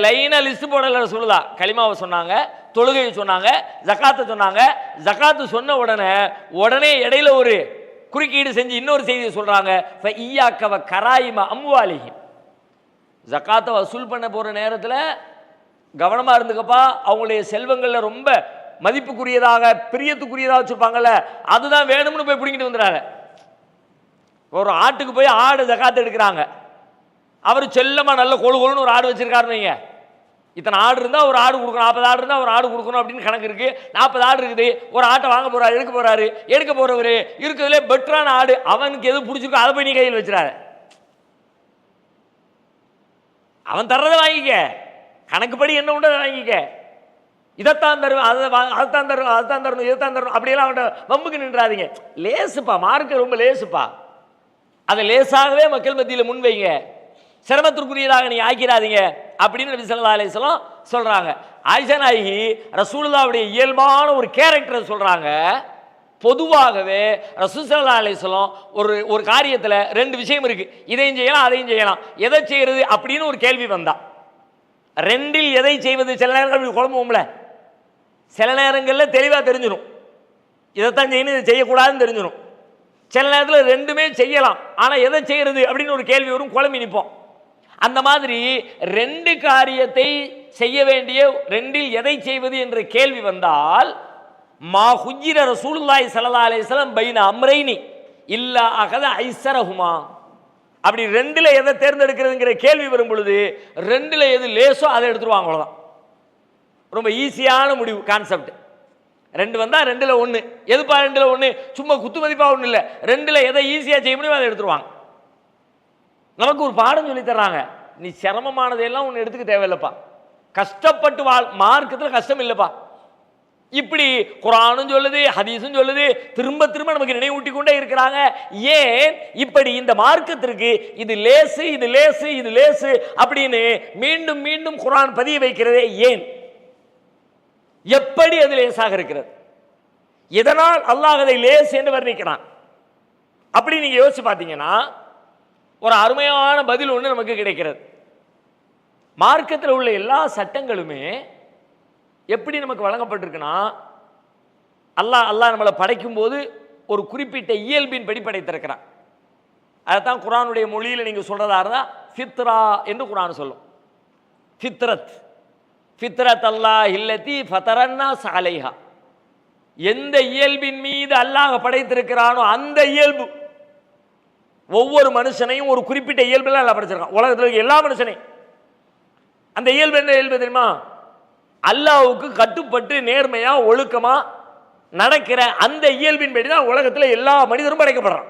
லைனாக லிஸ்ட் போடல சொல்லுதா, களிமாவை சொன்னாங்க, தொழுகையை சொன்னாங்க, ஜக்காத்தை சொன்னாங்க. ஜக்காத்து சொன்ன உடனே இடையில ஒரு குறுக்கீடு செஞ்சு இன்னொரு செய்தியை சொல்றாங்க, ஈயாக்கவ கராயிமா அம்வாலிஹிம், ஜக்காத்தை வசூல் பண்ண போற நேரத்தில் கவனமா இருந்துக்கப்பா, அவங்களுடைய செல்வங்கள்ல ரொம்ப மதிப்புக்குரியதாக பிரியத்துக்குரியதாக வச்சிருப்பாங்கல்ல, அதுதான் வேணும்னு போய் பிடிங்கிட்டு வந்துடுறாங்க. ஒரு ஆட்டுக்கு போய் ஆடு ஜக்காத்து எடுக்கிறாங்க, அவர் செல்லமா நல்ல கொழுன்னு ஒரு ஆடு வச்சிருக்காருன்னு வைங்க, இத்தனை ஆடு இருந்தால் ஒரு ஆடு கொடுக்கணும், 40 ஆடு இருந்தால் ஒரு ஆடு கொடுக்கணும் அப்படின்னு கணக்கு இருக்கு. 40 ஆடு இருக்குது, ஒரு ஆட்டை வாங்க போறாரு, எடுக்க போறவர் இருக்கிறதுல பெட்டரான ஆடு, அவனுக்கு எது பிடிச்சிருக்கோ அதை போய் நீ கையில் வச்சிடாரு. அவன் தர்றதை வாங்கிக்க, கணக்குப்படி என்ன உண்டு வாங்கிக்க, இதைத்தான் தருவேன், அதைத்தான் தருவேன், அதைத்தான் தரணும், இதைத்தான் தரணும், அப்படியெல்லாம் அவன்கிட்ட வம்புக்கு நின்றாதீங்க. லேசுப்பா, மார்க்க ரொம்ப லேசுப்பா, அதை லேசாகவே மக்கள் மத்தியில் முன்வைங்க. சிரமத்திற்குரியதாக நீ ஆக்கிறாதீங்க அப்படின்னு நபி ஸல்லல்லாஹு அலைஹி வஸல்லம் சொல்றாங்க. ஆயிஷா நாயகி ரசூலுல்லாஹ்வுடைய இயல்பான ஒரு கேரக்டரை சொல்றாங்க. பொதுவாகவே ரசூல் ஸல்லல்லாஹு அலைஹி வஸல்லம் ஒரு காரியத்தில் ரெண்டு விஷயம் இருக்கு, இதையும் செய்யலாம் அதையும் செய்யலாம், எதை செய்யறது அப்படின்னு ஒரு கேள்வி வந்தா ரெண்டில் எதை செய்வது, சில நேரங்கள் குழம்புவோம்ல, சில நேரங்களில் தெளிவாக தெரிஞ்சிடும் இதைத்தான் செய்யணும் இதை செய்யக்கூடாதுன்னு தெரிஞ்சிடும். சில நேரத்தில் ரெண்டுமே செய்யலாம் ஆனால் எதை செய்யறது அப்படின்னு ஒரு கேள்வி வரும், குழம்பி நிற்போம். அந்த மாதிரி ரெண்டு காரியத்தை செய்ய வேண்டிய ரெண்டில் எதை செய்வது என்ற கேள்வி வந்தால் மா ஹுஜ்ஜிர ரசூலுல்லாஹி ஸல்லல்லாஹு அலைஹி வஸல்லம் பைன அம்ரைனி இல்லா அகத ஐஸரஹுமா, அப்படி ரெண்டுல எதை தேர்ந்தெடுக்கிறதுங்கிற கேள்வி வரும் பொழுது ரெண்டுல எது லேசோ அதை எடுத்துருவாங்க. அவ்வளோதான், ரொம்ப ஈஸியான முடிவு கான்செப்ட். ரெண்டு வந்தால் ரெண்டுல ஒன்று, எதுப்பா ரெண்டுல ஒன்று, சும்மா குத்து மதிப்பாக ஒன்றும் இல்லை, ரெண்டுல எதை ஈஸியாக செய்ய முடியும் அதை எடுத்துருவாங்க. நமக்கு ஒரு பாடம் சொல்லி தர்றாங்க, நீ சிரமமானதையெல்லாம் ஒன்று எடுத்துக்க தேவையில்லைப்பா, கஷ்டப்பட்டு மார்க்கத்தில் கஷ்டம் இல்லைப்பா. இப்படி குர்ஆனும் சொல்லுது, ஹதீஸும் சொல்லுது, திரும்ப திரும்ப நமக்கு நினைவூட்டி கொண்டே இருக்கிறாங்க. ஏன் இப்படி இந்த மார்க்கத்திற்கு இது லேசு இது லேசு இது லேசு அப்படின்னு மீண்டும் மீண்டும் குர்ஆன் பதிய வைக்கிறதே ஏன்? எப்படி அது லேசாக இருக்கிறது? இதனால் அல்லாஹ் அதை லேஸ் என்று வர்ணிக்கிறான். அப்படி நீங்க யோசிச்சு பார்த்தீங்கன்னா ஒரு அருமையான பதில் ஒன்று நமக்கு கிடைக்கிறது. மார்க்கத்தில் உள்ள எல்லா சட்டங்களுமே எப்படி நமக்கு வழங்கப்பட்டிருக்குன்னா, அல்லாஹ் நம்மளை படைக்கும் போது ஒரு குறிப்பிட்ட இயல்பின் படி படைத்திருக்கிறான். அதைத்தான் குர்ஆனுடைய மொழியில் நீங்க சொல்றதா இருந்தா ஃபித்ரா என்று குர்ஆன் சொல்லும். ஃபித்ரத் ஃபித்ரத் அல்லாஹ் இல்லதி ஃபதரன்னாஸ் அலைஹா, எந்த இயல்பின் மீது அல்லாஹ் படைத்திருக்கிறானோ அந்த இயல்பு. ஒவ்வொரு மனுஷனையும் ஒரு குறிப்பிட்ட இயல்புல அல்லாஹ் படைச்சிருக்கான். உலகத்தில் இருக்க எல்லா மனுஷனையும் அந்த இயல்பு என்ன இயல்பு தெரியுமா? அல்லாஹ்வுக்கு கட்டுப்பட்டு நேர்மையா ஒழுக்கமா நடக்கிற அந்த இயல்பின் படி தான் உலகத்தில் எல்லா மனிதரும் படைக்கப்படுறான்.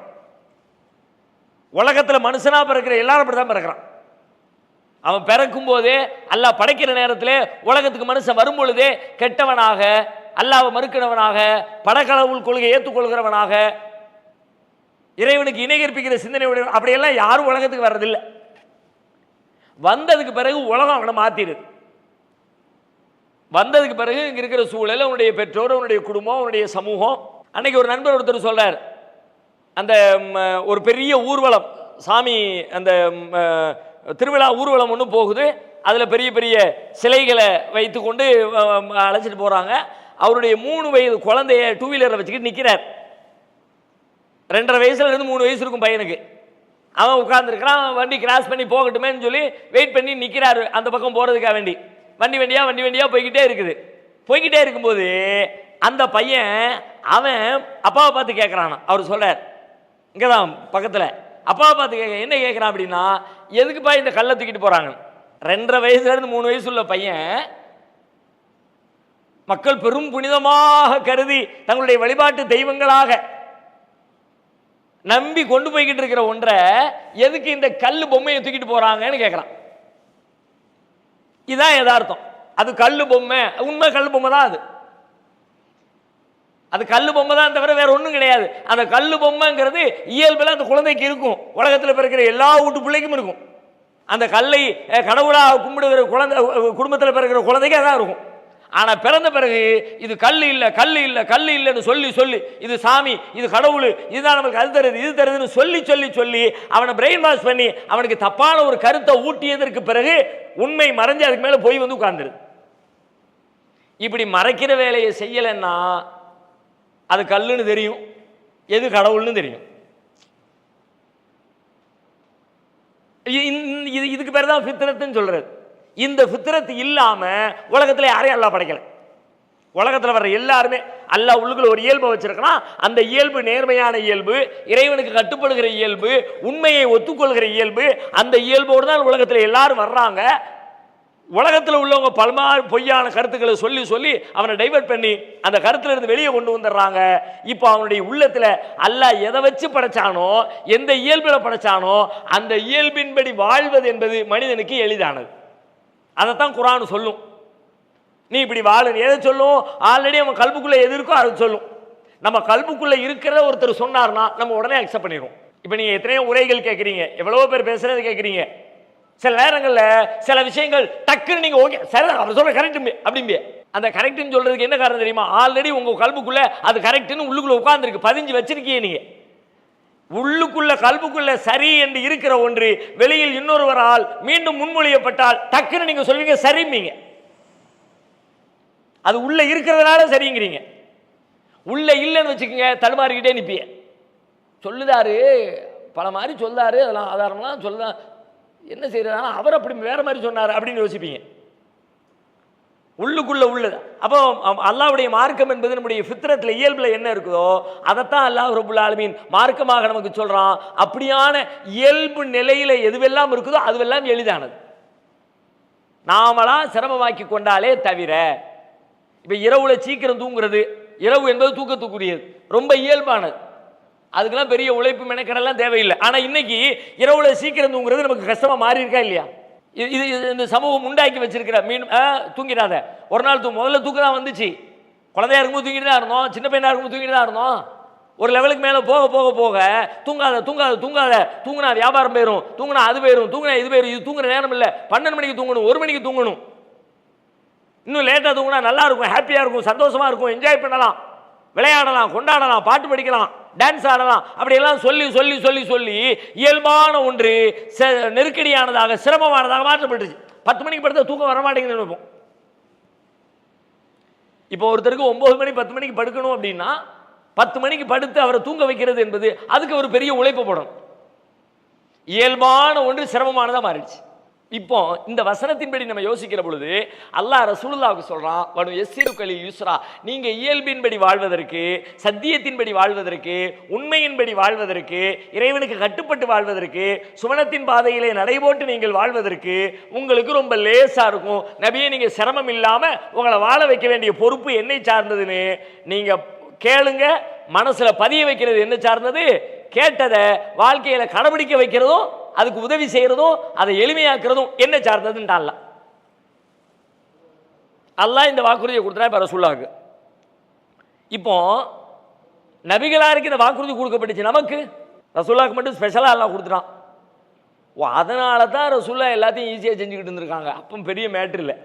உலகத்தில் மனுஷனா பிறக்கிற எல்லாரும் அப்படிதான் பிறக்கிறான். அவன் பிறக்கும் போதே அல்லாஹ் படைக்கிற நேரத்தில் உலகத்துக்கு மனுஷன் வரும் பொழுதே கெட்டவனாக, அல்லாஹ்வை மறுக்கிறவனாக, படக்கடவுள் கொள்கையை ஏற்றுக்கொள்கிறவனாக, இறைவனுக்கு இணை கற்பிக்கிற சிந்தனை அப்படியெல்லாம் யாரும் உலகத்துக்கு வர்றதில்லை. வந்ததுக்கு பிறகு உலகம் அவனை மாத்திடுது. வந்ததுக்கு பிறகு இங்க இருக்கிற சூழல், அவனுடைய பெற்றோர், அவனுடைய குடும்பம், அவனுடைய சமூகம். அன்னைக்கு ஒரு நண்பர் ஒருத்தர் சொல்றார், அந்த ஒரு பெரிய ஊர்வலம், சாமி அந்த திருவிழா ஊர்வலம் ஒன்று போகுது, அதில் பெரிய பெரிய சிலைகளை வைத்து கொண்டு அழைச்சிட்டு போகிறாங்க. அவருடைய 3 வயது குழந்தைய 2 வீலரை வச்சுக்கிட்டு நிற்கிறார். 2.5 வயசுலேருந்து 3 வயசு இருக்கும் பையனுக்கு. அவன் உட்கார்ந்துருக்கிறான், வண்டி கிராஸ் பண்ணி போகட்டுமேன்னு சொல்லி வெயிட் பண்ணி நிற்கிறாரு அந்த பக்கம் போகிறதுக்காக வேண்டி. வண்டி வண்டியாக போய்கிட்டே இருக்குது. போய்கிட்டே இருக்கும்போது அந்த பையன் அவன் அப்பாவை பார்த்து கேட்குறான். அவர் சொல்கிறார், இங்கே தான் பக்கத்தில், அப்பாவை பார்த்து என்ன கேட்குறான் அப்படின்னா, எதுக்குப்பா இந்த கல்லை தூக்கிட்டு போகிறாங்க? 2.5 வயசுலேருந்து 3 வயசு உள்ள பையன் மக்கள் பெரும் புனிதமாக கருதி தங்களுடைய வழிபாட்டு தெய்வங்களாக நம்பி கொண்டு போய்கிட்டு இருக்கிற ஒன்றை எதுக்கு இந்த கல்லு பொம்மையை தூக்கிட்டு போறாங்கன்னு கேட்குறான். இதுதான் யதார்த்தம். அது கல்லு பொம்மை, உண்மை கல்லு பொம்மை தான். அது கல்லு பொம்மை தான் தவிர வேற ஒன்றும் கிடையாது. அந்த கல்லு பொம்மைங்கிறது இயல்பில் அந்த குழந்தைக்கு இருக்கும், உலகத்தில் பிறக்கிற எல்லா வீட்டு பிள்ளைக்கும் இருக்கும். அந்த கல்லை கடவுளாக கும்பிடுகிற குழந்தை, குடும்பத்தில் பிறக்கிற குழந்தைக்கு அதான் இருக்கும். ஆனால் பிறந்த பிறகு இது கல் இல்லை கல் இல்லை கல் இல்லைன்னு சொல்லி சொல்லி இது சாமி, இது கடவுள், இதுதான் நமக்கு அது தருது இது தருதுன்னு சொல்லி சொல்லி சொல்லி அவனை பிரெயின் வாஷ் பண்ணி அவனுக்கு தப்பான ஒரு கருத்தை ஊட்டியதற்கு பிறகு உண்மை மறைஞ்சு அதுக்கு மேலே போய் வந்து உட்கார்ந்துருது. இப்படி மறைக்கிற வேலையை செய்யலைன்னா அது கல்லுன்னு தெரியும், எது கடவுள்னு தெரியும். இதுக்கு பேர் தான் ஃபித்ரத்துன்னு சொல்றது. இந்த ஃபித்ரத் இல்லாம உலகத்துல யாரையும் அல்லாஹ் படைக்கல. உலகத்துல வர்ற எல்லாருமே அல்லாஹ் உள்ளுக்குள்ள ஒரு இயல்பை வச்சிருக்கான். அந்த இயல்பு நேர்மையான இயல்பு, இறைவனுக்கு கட்டுப்படுகிற இயல்பு, உண்மையை ஒத்துக்கொள்கிற இயல்பு. அந்த இயல்போடு தான் உலகத்துல எல்லாரும் வர்றாங்க. உலகத்தில் உள்ளவங்க பல்மாறு பொய்யான கருத்துக்களை சொல்லி சொல்லி அவனை டைவர்ட் பண்ணி அந்த கருத்துல இருந்து வெளியே கொண்டு வந்துடுறாங்க. இப்போ அவனுடைய உள்ளத்துல அல்லாஹ் எதை வச்சு படைச்சானோ, எந்த இயல்பில் படைச்சானோ அந்த இயல்பின்படி வாழ்வது என்பது மனிதனுக்கு எளிதானது. அதைத்தான் குர்ஆன் சொல்லும். நீ இப்படி வாழு எதை சொல்லும்? ஆல்ரெடி அவன் கல்புக்குள்ள எது இருக்கோ அதை சொல்லும். நம்ம கல்புக்குள்ள இருக்கிறத ஒருத்தர் சொன்னார்னா நம்ம உடனே அக்செப்ட் பண்ணிடுவோம். இப்போ நீங்க எத்தனையோ உரைகள் கேட்குறீங்க, எவ்வளவோ பேர் பேசுறது கேட்குறீங்க. சில நேரங்களில் சில விஷயங்கள் டக்குன்னு நீங்க ஓகே சரி அவர் சொல்ற கரெக்ட் அப்படிம்பே. அந்த கரெக்ட்னு சொல்றதுக்கு என்ன காரணம் தெரியுமா? ஆல்ரெடி உங்க கல்புக்குள்ள அது கரெக்ட்னு உள்ளுக்குள்ள உட்கார்ந்துருக்கு, பதிஞ்சு வச்சிருக்கீங்க. நீங்க உள்ளுக்குள்ள கல்புக்குள்ள சரி என்று இருக்கிற ஒன்று வெளியில் இன்னொருவரால் மீண்டும் முன்மொழியப்பட்டால் டக்குன்னு நீங்க சொல்வீங்க சரிம்பீங்க. அது உள்ள இருக்கிறதுனால சரிங்கிறீங்க. உள்ள இல்லைன்னு வச்சுக்கோங்க, தடுமாறிக்கிட்டே நிப்பிய. சொல்லுதாரு பல மாதிரி சொல்றாரு, அதெல்லாம் ஆதாரம்லாம் சொல்ல என்ன செய்யறதுனா அவர் அப்படி வேற மாதிரி சொன்னார் அப்படின்னு யோசிப்பீங்க. உள்ளுக்குள்ள உள்ளது. அப்போ அல்லாஹ்வுடைய மார்க்கம் என்பது நம்முடைய ஃபித்ரத்தில் இயல்பில் என்ன இருக்குதோ அதைத்தான் அல்லாஹ் ரப்புல் ஆலமீன் மார்க்கமாக நமக்கு சொல்றான். அப்படியான இயல்பு நிலையில எதுவெல்லாம் இருக்குதோ அதுவெல்லாம் எளிதானது, நாமளா சிரமமாக்கி கொண்டாலே தவிர. இப்போ இரவுல சீக்கிரம் தூங்குறது, இரவு என்பது தூக்கத்துக்குரியது, ரொம்ப இயல்பானது, அதுக்கெல்லாம் பெரிய உழைப்பு மெனக்கடெல்லாம் தேவையில்லை. ஆனால் இன்னைக்கு இரவுல சீக்கிரம் தூங்குறது நமக்கு கஷ்டமா மாறி இருக்கா இல்லையா? இது இந்த சமூகம் உண்டாக்கி வச்சிருக்கிற மீண்டும் தூங்கிடாத ஒரு நாள் முதல்ல தூக்கம் தான் வந்துச்சு. குழந்தையா இருக்கும்போது தூங்கிட்டு தான் இருந்தோம், சின்ன பையனா இருக்கும்போது தூங்கிட்டு தான் இருந்தோம். ஒரு லெவலுக்கு மேலே போக போக போக தூங்காத தூங்காத தூங்காத, தூங்கினா வியாபாரம் போயிடும், தூங்கினா அது போயிடும், தூங்கினா இது போயிடும், இது தூங்குற நேரம் இல்லை, 12 மணிக்கு தூங்கணும், 1 மணிக்கு தூங்கணும், இன்னும் லேட்டாக தூங்கினா நல்லா இருக்கும், ஹாப்பியாக இருக்கும், சந்தோஷமா இருக்கும், என்ஜாய் பண்ணலாம், விளையாடலாம், கொண்டாடலாம், பாட்டு படிக்கலாம், டான்ஸ் ஆடலாம், அப்படியெல்லாம் சொல்லி சொல்லி சொல்லி சொல்லி இயல்பான ஒன்று நெருக்கடியானதாக சிரமமானதாக மாற்றப்பட்டுச்சு. 10 மணிக்கு படுத்த தூக்கம் வரமாட்டேங்குதுன்னு நினைப்போம். இப்போ ஒருத்தருக்கு 9 மணி 10 மணிக்கு படுக்கணும் அப்படின்னா 10 மணிக்கு படுத்து அவரை தூங்க வைக்கிறது என்பது அதுக்கு ஒரு பெரிய உழைப்பு போடணும். இயல்பான ஒன்று சிரமமானதாக மாறிடுச்சு. இப்போ இந்த வசனத்தின்படி நம்ம யோசிக்கிற பொழுது அல்லாஹ் ரசூலுல்லாஹ்வுக்கு சொல்றான், வனு யஸ்ஸிருகல் யுஸ்ரா, நீங்க இயல்பின்படி வாழ்வதற்கு, சத்தியத்தின்படி வாழ்வதற்கு, உண்மையின்படி வாழ்வதற்கு, இறைவனுக்கு கட்டுப்பட்டு வாழ்வதற்கு, சுவனத்தின் பாதையிலே நடைபோட்டு நீங்கள் வாழ்வதற்கு உங்களுக்கு ரொம்ப லேசா இருக்கும் நபியே. நீங்க சிரமம் இல்லாம உங்களை வாழ வைக்க வேண்டிய பொறுப்பு என்னை சார்ந்ததுன்னு நீங்க கேளுங்க. மனசுல பதிய வைக்கிறது என்ன சார்ந்தது? கேட்டதை வாழ்க்கையில கடைபிடிக்க வைக்கிறதும் அதுக்கு உதவி செய்யறதும் அதை எளிமையாக்குறதும் என்ன சார்ந்ததுன்னு அல்லாஹ் இந்த வாக்குறுதியை கொடுத்தா. இப்ப ரசூலுல்லாஹ்க்கு இப்போ நபிகளாருக்கு இந்த வாக்குறுதி கொடுக்கப்பட்டுச்சு, நமக்கு ரசூலுல்லாஹ்க்கு மட்டும் ஸ்பெஷலா அல்லாஹ் கொடுத்துட்டான். அதனால தான் ரசூலுல்லாஹ் எல்லாத்தையும் ஈஸியாக செஞ்சுக்கிட்டு இருந்திருக்காங்க. அப்போ பெரிய மேட்ரு இல்லை.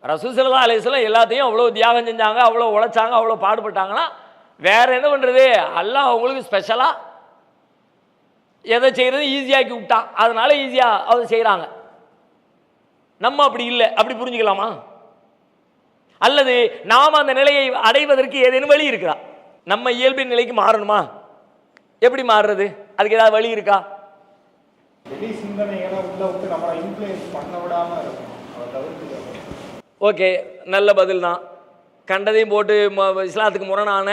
ரசூல் ஸல்லல்லாஹு அலைஹி வஸல்லம் எல்லாத்தையும் அவ்வளோ தியாகம் செஞ்சாங்க, அவ்வளோ உழைச்சாங்க, அவ்வளோ பாடுபட்டாங்கன்னா வேற என்ன பண்றது? அல்லாஹ் அவங்களுக்கு ஸ்பெஷலா எதை செய்யறது ஈஸியாக்கி விட்டான், அதனால ஈஸியா அதை செய்யறாங்க. நம்ம அப்படி இல்லை, அப்படி புரிஞ்சுக்கலாமா? அல்லது நாம் அந்த நிலையை அடைவதற்கு ஏதேனும் வழி இருக்கா? நம்ம இயல்பின் நிலைக்கு மாறணுமா? எப்படி மாறுறது? அதுக்கு ஏதாவது வழி இருக்கா? ஓகே, நல்ல பதில் தான். கண்டதையும் போட்டு இஸ்லாத்துக்கு முரணான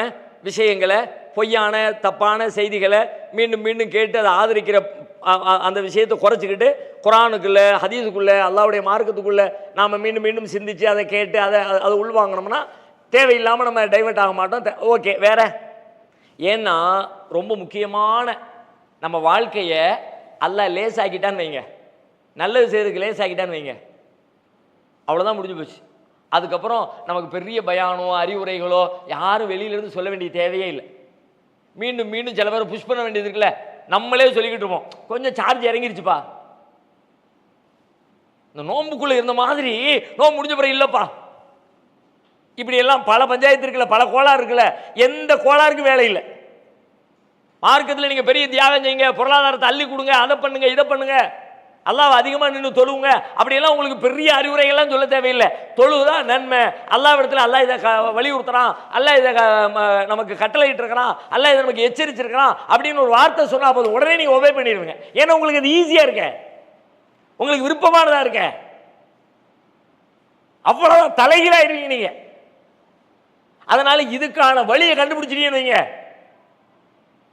விஷயங்களை, பொய்யான தப்பான செய்திகளை மீண்டும் மீண்டும் கேட்டு அதை ஆதரிக்கிற அந்த விஷயத்தை குறைச்சிக்கிட்டு குரானுக்குள்ள ஹதீஸுக்குள்ள அல்லாஹ்வுடைய மார்க்கத்துக்குள்ள நாம் மீண்டும் மீண்டும் சிந்திச்சு அதை கேட்டு அதை உள்வாங்கினோம்னா தேவையில்லாமல் நம்ம டைவர்ட் ஆக மாட்டோம். ஓகே, வேற ஏன்னா ரொம்ப முக்கியமான நம்ம வாழ்க்கையை அல்லாஹ் லேசாக்கிட்டான்னு வைங்க, நல்லது செய்யறதுக்கு லேசாக்கிட்டான்னு வைங்க, அவ்வளோதான் முடிஞ்சு போச்சு. அதுக்கப்புறம் நமக்கு பெரிய பயானோ அறிவுரைகளோ யாரும் வெளியிலேருந்து சொல்ல வேண்டிய தேவையே இல்லை. மீண்டும் மீண்டும் சில பேர் புஷ் பண்ண வேண்டியது இருக்குல்ல, நம்மளே சொல்லிக்கிட்டு இருப்போம், கொஞ்சம் சார்ஜ் இறங்கிருச்சுப்பா, இந்த நோம்புக்குள்ளே இருந்த மாதிரி நோம்பு முடிஞ்ச பிறகு இல்லைப்பா, இப்படி எல்லாம் பல பஞ்சாயத்து இருக்குல்ல, பல கோளாறு இருக்குல்ல, எந்த கோளாறுக்கும் வேலை இல்லை. மார்க்கத்தில் நீங்கள் பெரிய தியாகம் செய்யுங்க, பொருளாதாரத்தை அள்ளி கொடுங்க, அதை பண்ணுங்க, இதை பண்ணுங்க, அல்லாஹ் அதிகமாக நின்று தொழுவுங்க, அப்படியெல்லாம் உங்களுக்கு பெரிய அறிவுரைகள்லாம் சொல்ல தேவையில்லை. தொழுவுதான் நன்மை, அல்லாஹ் இடத்துல அல்லாஹ் இதை வலியுறுத்துறான், அல்லாஹ் இதை நமக்கு கட்டளையிட்டு இருக்கிறான், அல்லாஹ் இதை நமக்கு எச்சரிச்சிருக்கிறான் அப்படின்னு ஒரு வார்த்தை சொன்னால் போதும், உடனே நீங்கள் ஒபே பண்ணிடுவீங்க. ஏன்னா உங்களுக்கு அது ஈஸியாக இருக்க, உங்களுக்கு விருப்பமானதா இருக்க, அவ்வளோதான் தலைகீழாயிருவீங்க நீங்க. அதனால இதுக்கான வழியை கண்டுபிடிச்சிட்டீங்கன்னு வைங்க,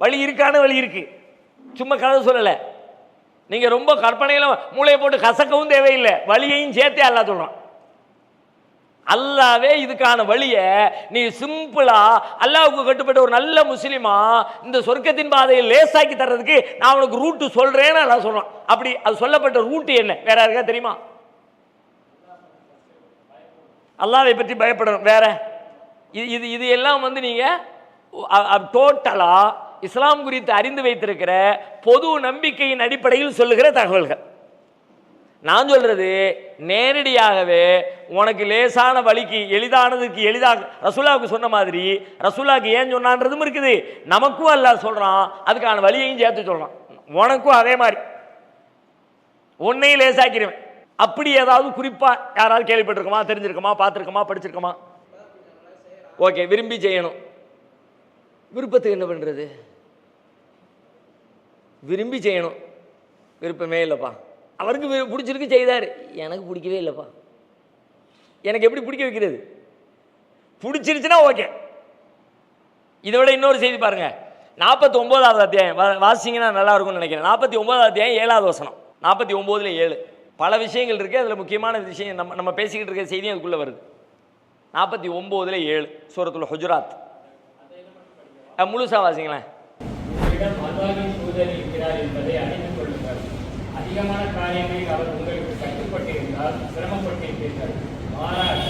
வழி இருக்கான வழி இருக்கு, சும்மா கதை சொல்லலை. நீங்க ரொம்ப கற்பனையில மூளையை போட்டு கசக்கவும் தேவையில்லை, வழியையும் சேர்த்தே அல்லாஹ் சொல்றான். அல்லாவே இதுக்கான வழியை நீ சிம்பிளா அல்லாஹ்வுக்கு கட்டுப்பட்ட ஒரு நல்ல முஸ்லிமா இந்த சொர்க்கத்தின் பாதையை லேசாக்கி தர்றதுக்கு நான் உனக்கு ரூட்டு சொல்றேன்னு அல்லாஹ் சொல்றான். அப்படி அது சொல்லப்பட்ட ரூட்டு என்ன? வேற யாருக்கா தெரியுமா? அல்லாஹ்வை பற்றி பயப்படணும். வேற இது இது எல்லாம் நீங்க டோட்டலா இஸ்லாம் குறித்து அறிந்து வைத்திருக்கிற பொது நம்பிக்கையின் அடிப்படையில் சொல்லுகிற தகவல்கள். நான் சொல்றது நேரடியாகவே உனக்கு லேசான வழிக்கு எளிதானதுக்கு எளிதாக ரசூலாவுக்கு சொன்ன மாதிரி ரசூலாவுக்கு ஏன் சொன்னான்றதும் இருக்குது, நமக்கும் அல்லாஹ் சொல்றான், அதுக்கான வழியையும் சேர்த்து சொல்றான். உனக்கும் அதே மாதிரி உன்னையும் லேசாக்கிறவன். அப்படி ஏதாவது குறிப்பா யாராவது கேள்விப்பட்டிருக்கோமா, தெரிஞ்சிருக்கோமா, பார்த்துருக்கோமா, படிச்சிருக்கோமா? ஓகே, விரும்பி செய்யணும். விருப்பத்துக்கு என்ன பண்றது? விரும்பி செய்யணும், விருப்பமே இல்லைப்பா. அவருக்கு பிடிச்சிருக்கு செய்தார், எனக்கு பிடிக்கவே இல்லைப்பா. எனக்கு எப்படி பிடிக்க வைக்கிறது? பிடிச்சிருச்சுன்னா ஓகே. இதை விட இன்னொரு செய்தி பாருங்க, 49வது அத்தியாயம் வாசிங்கன்னா நல்லா இருக்கும்னு நினைக்கிறேன். 49வது அத்தியாயம் 7வது வசனம், 49:7. பல விஷயங்கள் இருக்கு, அதுல முக்கியமான விஷயம் நம்ம பேசிக்கிட்டு இருக்க செய்தியும் அதுக்குள்ள வருது. 49:7 சூரத்துல் ஹுஜராத். முழுசா வாசிங்களேன். அதிகமான காரியங்களில் அவர் உங்களுக்கு கட்டுப்பட்டிருந்தால் சிரமப்பட்டிருப்பீர்கள். மாறாக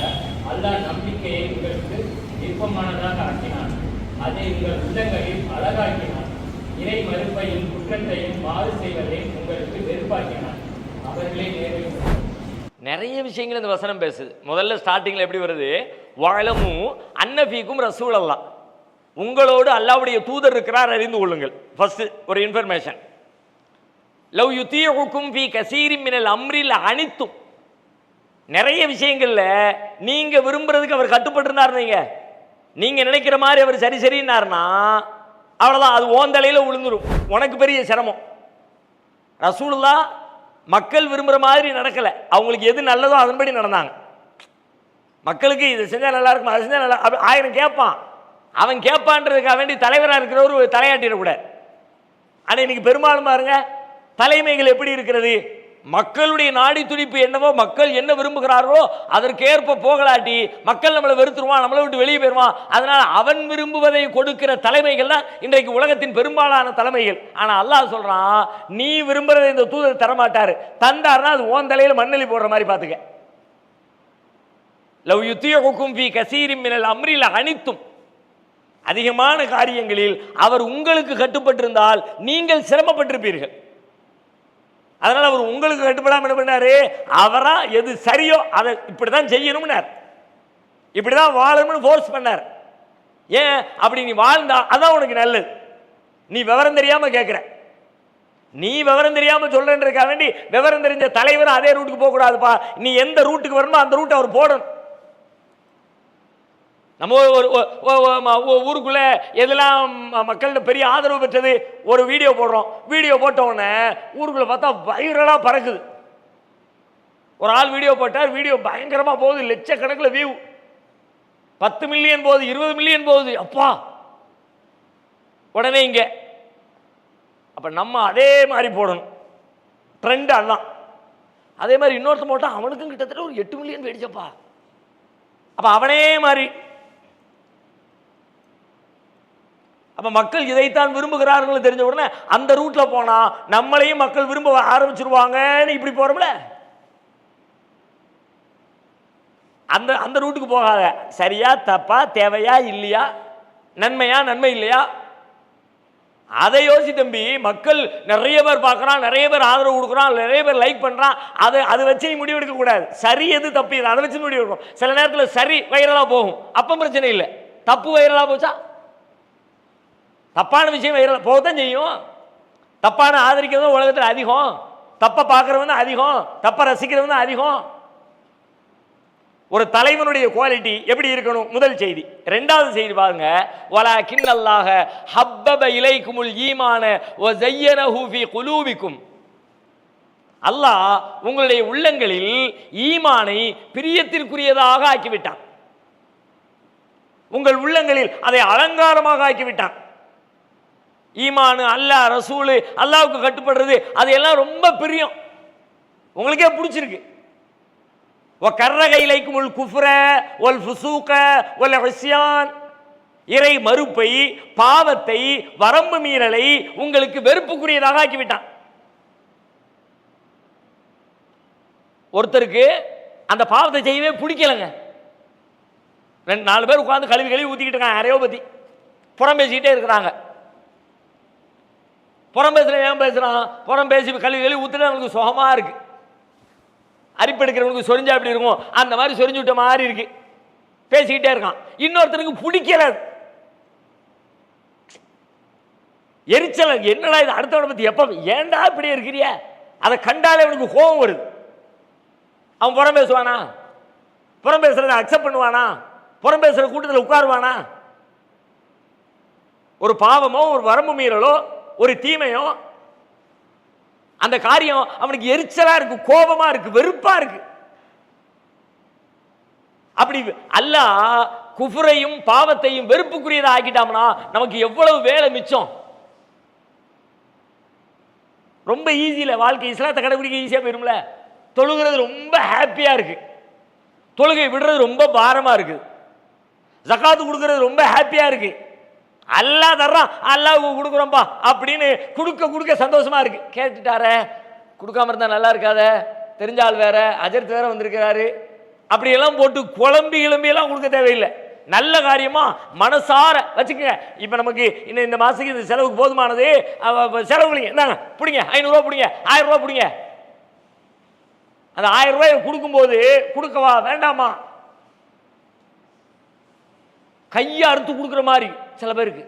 அல்லாஹ் நம்பிக்கையை உங்களுக்கு விருப்பமானதாக ஆக்கினார், அதை உங்கள் உள்ளங்களில் அழகாக்கினார். இறை மறுப்பையும் குற்றத்தையும் மாறு செய்வதை உங்களுக்கு வெறுப்பாக்கினார். அவர்களே நேரில் நிறைய விஷயங்கள் இந்த வசனம் பேசுது. முதல்ல ஸ்டார்டிங்ல எப்படி வருது? வஅலமு அன்னஃபீக்கும் ரசூல் அல்லாஹ், உங்களோடு அல்லாஹ்வுடைய தூதர் இருக்கிறார், அறிந்து கொள்ளுங்கள். ஃபர்ஸ்ட் ஒரு இன்ஃபர்மேஷன். லவ் யுதீஉக்கும் ஃபீ கஸீரின் மினல் அம்ரில் அனித்தும், நிறைய விஷயங்கள்ல நீங்க விரும்புறதுக்கு அவர் கட்டுப்பட்டிருந்தார். நீங்க நினைக்கிற மாதிரி அவர் சரி சரின்னாருன்னா அவ்வளவுதான், அது ஓந்தலையில விழுந்துரும், உனக்கு பெரிய சிரமம். ரசூலுல்லாஹ் மக்கள் விரும்புற மாதிரி நடக்கல, அவங்களுக்கு எது நல்லதோ அதன்படி நடந்தாங்க. மக்களுக்கு இது செஞ்சா நல்லா இருக்கும், அது செஞ்சா நல்லா, ஆயிரம் கேட்பான். அவன் கேட்பான்றதுக்காக வேண்டி தலைவராக இருக்கிறவர் தலையாட்டிடக்கூடாது. ஆனால் இன்னைக்கு பெரும்பாலும் பாருங்க தலைமைகள் எப்படி இருக்கிறது? மக்களுடைய நாடி துடிப்பு என்னவோ, மக்கள் என்ன விரும்புகிறாரோ அதற்கேற்ப போகலாட்டி மக்கள் நம்மளை வெறுத்துருவான், நம்மளை விட்டு வெளியே போயிடுவான். அதனால அவன் விரும்புவதை கொடுக்கிற தலைமைகள் தான் இன்றைக்கு உலகத்தின் பெரும்பாலான தலைமைகள். ஆனா அல்லாஹ் சொல்றான், நீ விரும்புறதை இந்த தூதர் தரமாட்டாரு, தந்தாருன்னா அது ஓன் தலையில மண்ணெளி போடுற மாதிரி பாத்துக்க. லவ் யுதீஉக்கும் ஃபீ கஸீரின் மினல் அம்ரில் அனித்தும், அதிகமான காரியங்களில் அவர் உங்களுக்கு கட்டுப்பட்டிருந்தால் நீங்கள் சிரமப்பட்டிருப்பீர்கள். அதனால அவர் உங்களுக்கு கட்டுப்படாம என்ன பண்ணாரு? அவரா எது சரியோ அதை இப்படிதான் செய்யணும்னார், இப்படிதான் வாழணும்னு ஃபோர்ஸ் பண்ணார். ஏன் அப்படி? நீ வாழ்ந்தா அதான் உனக்கு நல்லது. நீ விவரம் தெரியாம கேட்கிற, நீ விவரம் தெரியாம சொல்றேன்றதுக்காக வேண்டி விவரம் தெரிஞ்ச தலைவர் அதே ரூட்டுக்கு போக கூடாதுப்பா. நீ எந்த ரூட்டுக்கு வரணுமோ அந்த ரூட்டை அவர் போடணும். நம்ம ஒரு ஊருக்குள்ள எதெல்லாம் மக்கள்கிட்ட பெரிய ஆதரவு பெற்றது, ஒரு வீடியோ போடுறோம், வீடியோ போட்ட உடனே ஊருக்குள்ள பார்த்தா வைரலா பறக்குது. ஒரு ஆள் வீடியோ போட்டார், வீடியோ பயங்கரமா போகுது, லட்சக்கணக்கில் வியூ, 10 மில்லியன் போகுது, 20 மில்லியன் போகுது. அப்பா உடனே இங்க அப்ப நம்ம அதே மாதிரி போடணும், ட்ரெண்ட் அதான். அதே மாதிரி இன்னொருத்த போட்டா அவனுக்கும் கிட்டத்தட்ட ஒரு 8 மில்லியன் போயிடுச்சப்பா. அப்ப அவனே மாதிரி அப்ப மக்கள் இதைத்தான் விரும்புகிறார்கள் தெரிஞ்ச உடனே அந்த ரூட்ல போனா நம்மளையும் மக்கள் விரும்ப ஆரம்பிச்சிருவாங்கன்னு இப்படி போறோம்ல. அந்த அந்த ரூட்டுக்கு போகாத. சரியா தப்பா, தேவையா இல்லையா, நன்மையா நன்மை இல்லையா, அதை யோசி தம்பி. மக்கள் நிறைய பேர் பார்க்கறான், நிறைய பேர் ஆதரவு கொடுக்குறான், நிறைய பேர் லைக் பண்றான், அதை வச்சு நீ முடிவு எடுக்க கூடாது. சரி எது தப்பு அதை வச்சு முடிவு எடுக்கணும். சில நேரத்தில் சரி வைரலா போகும், அப்ப பிரச்சனை இல்லை. தப்பு வைரலா போச்சா, தப்பான விஷயம் வைரல் போகத்தான் செய்யும். தப்பான ஆதரிக்கிறதும் உலகத்தில் அதிகம், தப்பை பார்க்கறவன் தான் அதிகம், தப்பை ரசிக்கிறவன் தான் அதிகம். ஒரு தலைவனுடைய குவாலிட்டி எப்படி இருக்கணும்? முதல் செய்தி. இரண்டாவது செய்தி பாருங்க, வலாகின் அல்லாஹ ஹப்பப இலைக்குமுல் ஈமான வ ஸய்யனஹு ஃபீ குலூபிக்கும். அல்லாஹ் உங்களுடைய உள்ளங்களில் ஈமானை பிரியத்திற்குரியதாக ஆக்கிவிட்டான், உங்கள் உள்ளங்களில் அதை அலங்காரமாக ஆக்கிவிட்டான். ஈமானு, அல்லாஹ், ரசூலு, அல்லாஹ்வுக்கு கட்டுப்படுறது அதையெல்லாம் ரொம்ப பிரியம், உங்களுக்கே பிடிச்சிருக்கு. இறை மறுப்பை, பாவத்தை, வரம்பு மீறலை உங்களுக்கு வெறுப்புக்குரியதாக ஆக்கிவிட்டான். ஒருத்தருக்கு அந்த பாவத்தை செய்யவே பிடிக்கலங்க, 2-4 பேர் உட்கார்ந்து கழுவி ஊத்திக்கிட்டு இருக்காங்க, யாரையோ பத்தி புறம் பேசிக்கிட்டே இருக்கிறாங்க. புறம் பேசுகிறேன் ஏன் பேசுகிறான், புறம் பேசி கல்வி ஊற்றுல அவனுக்கு சுகமாக இருக்குது. அரிப்பெடுக்கிறவனுக்கு சொரிஞ்சா அப்படி இருக்கும், அந்த மாதிரி சொரிஞ்சு விட்ட மாதிரி இருக்கு, பேசிக்கிட்டே இருக்கான். இன்னொருத்தனுக்கு பிடிக்கல, எரிச்சல், என்னடா இது அடுத்தவனை பற்றி எப்போ ஏன்டா இப்படி இருக்கிறிய, அதை கண்டாலே அவனுக்கு கோபம் வருது. அவன் புறம் பேசுவானா? புறம் பேசுறதை அக்செப்ட் பண்ணுவானா? புறம் பேசுகிற கூட்டத்தில் உட்காருவானா? ஒரு பாவமோ ஒரு வரம்பு மீறலோ ஒரு தீமையோ அந்த காரியம் அவனுக்கு எரிச்சலா இருக்கு, கோபமா இருக்கு, வெறுப்பா இருக்கு. அப்படி அல்லாஹ் குஃப்ரையும் பாவத்தையும் வெறுப்புக்குரியதா ஆக்கிட்டாம்னா நமக்கு எவ்வளவு வேலை மிச்சம். ரொம்ப ஈஸியில வாழ்க்கை, இஸ்லாத்தை கடைபிடிக்க ஈஸியா போயிரும்ல. தொழுகிறது ரொம்ப ஹாப்பியா இருக்கு, தொழுகை விடுறது ரொம்ப பாரமா இருக்கு, ஜகாத்து கொடுக்கறது ரொம்ப ஹாப்பியா இருக்கு, அல்லாஹ் தர்றான் அல்லாஹ் கொடுக்குறோம்பா அப்படின்னு கொடுக்க கொடுக்க சந்தோஷமா இருக்கு. கேட்டுட்டாரே கொடுக்காம இருந்தா நல்லா இருக்காத, தெரிஞ்சால் வேற அஜர்த் வேற வந்திருக்கிறாரு அப்படியெல்லாம் போட்டு குழம்பி கிளம்பியெல்லாம் கொடுக்க தேவையில்லை. நல்ல காரியமா மனசார வச்சுக்கோங்க. இப்போ நமக்கு இன்னும் இந்த மாதத்துக்கு இந்த செலவுக்கு போதுமானது, செலவு பிடிங்க, இந்தாங்க பிடிங்க, 500 ரூபா பிடிங்க, 1000 ரூபா பிடிங்க. அந்த 1000 ரூபாய் கொடுக்கும்போது கொடுக்கவா வேண்டாமா, கையை அறுத்து கொடுக்குற மாதிரி சில பேருக்கு.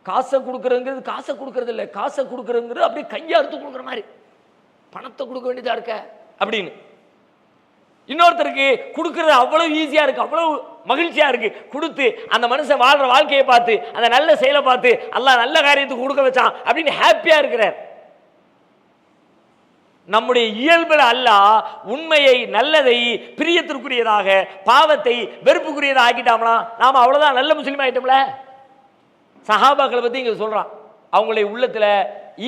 காசை கொடுக்குறதுங்கிறது காசை கொடுக்கறது இல்லை, காசை கொடுக்குறதுங்கிறது அப்படியே கையை அறுத்து கொடுக்குற மாதிரி, பணத்தை கொடுக்க வேண்டியதா இருக்க அப்படின்னு. இன்னொருத்தருக்கு கொடுக்கறது அவ்வளவு ஈஸியா இருக்கு, அவ்வளவு மகிழ்ச்சியா இருக்கு, கொடுத்து அந்த மனுஷன் வாழ்ற வாழ்க்கையை பார்த்து அந்த நல்ல செயலை பார்த்து அல்லாஹ் நல்ல காரியத்துக்கு கொடுக்க வச்சான் அப்படின்னு ஹாப்பியா இருக்கிறார். நம்முடைய இயல்புல அல்லாஹ் உண்மையை நல்லதை பிரியத்திற்குரியதாக பாவத்தை வெறுப்புக்குரியதாக ஆக்கிட்டாம்னா நாம அவ்வளவுதான் நல்ல முஸ்லீம் ஆயிட்டோம்ல. சஹாபாக்களை பத்தி இங்க சொல்றான், அவங்களுடைய உள்ளத்துல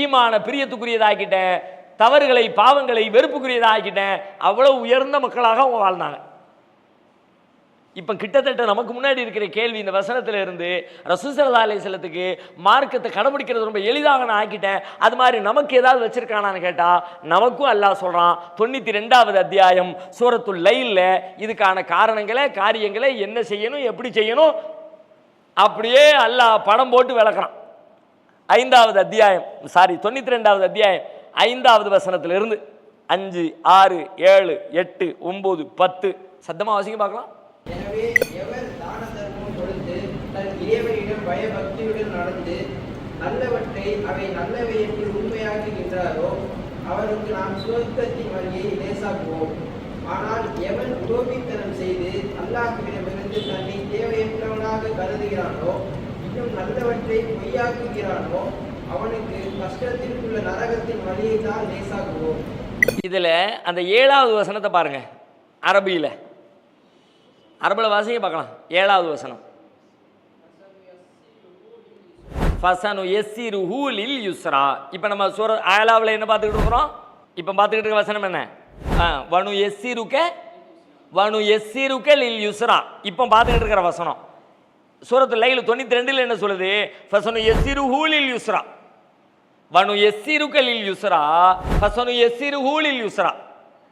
ஈமான பிரியத்துக்குரியதாக்கிட்டேன், தவறுகளை பாவங்களை வெறுப்புக்குரியதாக்கிட்டேன், அவ்வளவு உயர்ந்த மக்களாக அவங்க வாழ்ந்தாங்க. இப்ப கிட்டத்தட்ட நமக்கு முன்னாடி இருக்கிற கேள்வி இந்த வசனத்துல இருந்து ரசூல் ஸல்லல்லாஹு அலைஹி வஸல்லத்துக்கு மார்க்கத்தை கடைபிடிக்கிறது ரொம்ப எளிதாக நான் ஆக்கிட்டேன், அது மாதிரி நமக்கு ஏதாவது வச்சிருக்கானான்னு கேட்டா நமக்கும் அல்லாஹ் சொல்றான் 92வது அத்தியாயம் சூரத்துல் லைல்ல இதுக்கான காரணங்களை காரியங்களை என்ன செய்யணும் எப்படி செய்யணும் அப்படியே அல்லாஹ் படம் போட்டு விளக்குறான். 5வது அத்தியாயம் 92வது அத்தியாயம் 5வது வசனத்திலிருந்து 5, 6, 7, 8, 9, 10 சத்தமா வாசிங்க பார்க்கலாம். எனவே எவர் தான தர்மம் கொடுத்து தன் இறைவனிடம் பயபக்தியுடன் நடந்து நல்லவற்றை அவை நல்லவை என்று உண்மையாக்குகின்றாரோ அவருக்கு நாம் சுவர்க்கத்தின் வழியை லேசாக்குவோம். ஆனால் எவன் உலோபித்தனம் செய்து அல்லாஹ்விடமிருந்து தன்னை தேவையற்றவனாக கருதுகிறானோ இன்னும் நல்லவற்றை பொய்யாக்குகிறானோ அவனுக்கு கஷ்டத்திற்குள்ள நரகத்தின் வழியை தான் லேசாக்குவோம். இதுல அந்த 7வது வசனத்தை பாருங்க, அரபியில வாசிங்க பார்க்கலாம். 7வது வசனம் ஃபஸனு யஸ்ஸிருஹு லில் யுஸ்ரா. இப்போ நம்ம சூரத் ஆலாவில் என்ன பார்த்துக்கிட்டு இருக்கிறோம்? இப்போ பார்த்துக்கிட்டு இருக்க வசனம் என்ன? வனு யஸ்ஸிருக லில் யுஸ்ரா. இப்போ பார்த்துக்கிட்டு இருக்கிற வசனம் சூரத்துல் லைல் 92ல் என்ன சொல்லுது? ஃபஸனு யஸ்ஸிருஹு லில் யுஸ்ரா, வனு யஸ்ஸிருக லில் யுஸ்ரா, ஃபஸனு யஸ்ஸிருஹு லில் யுஸ்ரா.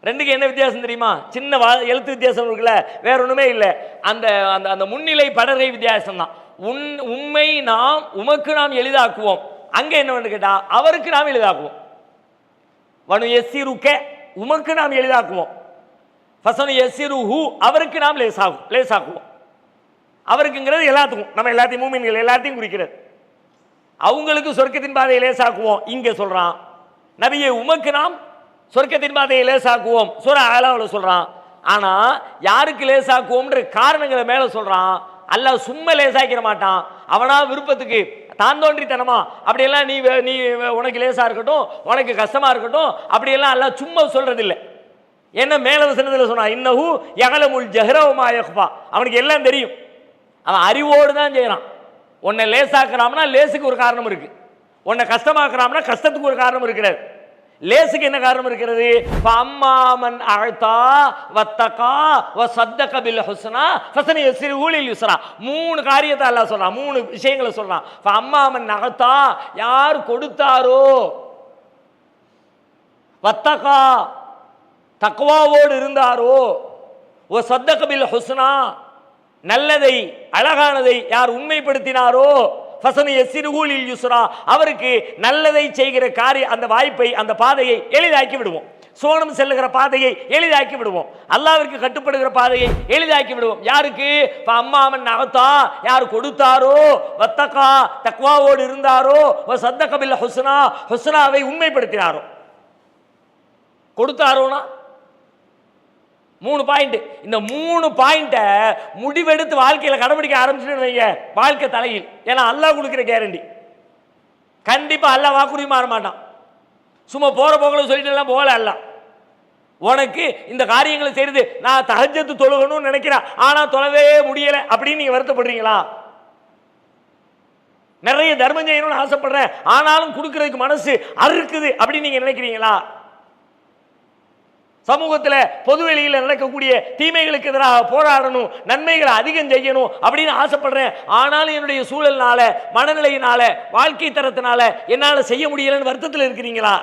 ரெண்டுக்கு என்ன வித்தியாசம் தெரியுமா? சின்ன எழுத்து வித்தியாசம் இருக்குல்ல, வேற ஒண்ணுமே இல்லை. அந்த அந்த முன்னிலை படரை வித்தியாசம் தான். உண்மை நாம் உமக்கு நாம் எளிதாக்குவோம், அங்க என்ன கேட்டா அவருக்கு நாம் எளிதாக்குவோம். வனு யஸ்ஸிருக உமக்கு நாம் எளிதாக்குவோம், ஃபஸனு யஸ்ஸிருஹு அவருக்கு நாம் லேசாக்குவோம். அவருக்குங்கிறது எல்லாத்துக்கும், நம்ம எல்லாத்தையும் மூமின்கள் எல்லாத்தையும் குறிக்கிறது. அவங்களுக்கு சொர்க்கத்தின் பாதையை லேசாக்குவோம். இங்க சொல்றான் நபியே உமக்கு நாம் சொர்க்கத்தின் பாதையை லேசாக்குவோம், சூரா ஆலாவுல சொல்றான். ஆனா யாருக்கு லேசாக்குவோம்ன்ற காரணங்களை மேல சொல்றான். அல்லாஹ் சும்மா லேசாக்கிற மாட்டான், அவனா விருப்பத்துக்கு தான் தோன்றித்தனமா அப்படியெல்லாம் நீ உனக்கு லேசா இருக்கட்டும் உனக்கு கஷ்டமா இருக்கட்டும் அப்படியெல்லாம் அல்லாஹ் சும்மா சொல்றது இல்லை. என்ன மேல வசனத்துல சொன்னா இன்னஹு யஅலமுல் ஜஹ்ர வ மா யக்ஃபா, அவனுக்கு எல்லாம் தெரியும், அவன் அறிவோடு தான் செய்யறான். உன்னை லேசாக்குறான்னா லேசுக்கு ஒரு காரணம் இருக்கு, உன்னை கஷ்டமாக்குறான்னா கஷ்டத்துக்கு ஒரு காரணம் இருக்கிறது. லேசுக்கு என்ன காரணம் இருக்கிறது? ஃபஅம்மாமன் அஅதா வத்தகா வஸத்தக பில் ஹுஸ்னா ஃபஸனு யஸ்ஸிருஹு லில் யுஸ்ரா. 3 காரியத்தை அல்லாஹ் சொல்றான், 3 விஷயங்களை சொல்றான். ஃபஅம்மாமன் அஅதா யார் கொடுத்தாரோ, வத்தகா தக்வாவோடு இருந்தாரோ, வஸத்தக பில் ஹுஸ்னா நல்லதை அழகானதை யார் உண்மைப்படுத்தினாரோ, ஃபஸனுயஸ்ஸிருஹு லில் யுஸ்ரா, அவருக்கு நல்லதை செய்கிற காரிய அந்த வாய்ப்பை அந்த பாதையை எளிதாக்கி விடுவோம். சோனம் செல்லுகிற பாதையை எளிதாக்கி விடுவோம். அல்லாஹ்விற்கு கட்டுப்படுகிற பாதையை எளிதாக்கி விடுவோம். யாருக்கு? அம்மாமன் அகத்தா, யார் கொடுத்தாரோ, வத்தகா தக்வாவோடு இருந்தாரோ, சத்தக பில் ஹுஸ்னா, ஹுஸ்னாவை உண்மைப்படுத்தினாரோ. கொடுத்தாரோனா 3 பாயிண்ட். இந்த 3 பாயிண்ட்டை முடிவெடுத்து வாழ்க்கையில் கடைபிடிக்க ஆரம்பிச்சுட்டு வைங்க, வாழ்க்கை தலையில். ஏன்னா அல்லாஹ் கொடுக்கிற கேரண்டி. கண்டிப்பா அல்லாஹ் வாக்குறுதி மாற மாட்டான். சும்மா போற போகல சொல்லிட்டு எல்லாம் போகல. அல்ல உனக்கு இந்த காரியங்களை செய்யறது, நான் தஹஜ்ஜத் தொழுகணும்னு நினைக்கிறேன் ஆனா தொழவே முடியல அப்படின்னு நீங்க வருத்தப்படுறீங்களா? நிறைய தர்மம் செய்யணும்னு ஆசைப்படுறேன் ஆனாலும் கொடுக்கறதுக்கு மனசு அறுக்குது அப்படின்னு நீங்க நினைக்கிறீங்களா? சமூகத்தில் பொதுவெளியில் நடக்கக்கூடிய தீமைகளுக்கு எதிராக போராடணும், நன்மைகளை அதிகம் செய்யணும் அப்படின்னு ஆசைப்படுறேன் ஆனாலும் என்னுடைய சூழல்னால, மனநிலையினால, வாழ்க்கை தரத்தினால என்னால் செய்ய முடியலன்னு வருத்தத்தில் இருக்கிறீங்களா?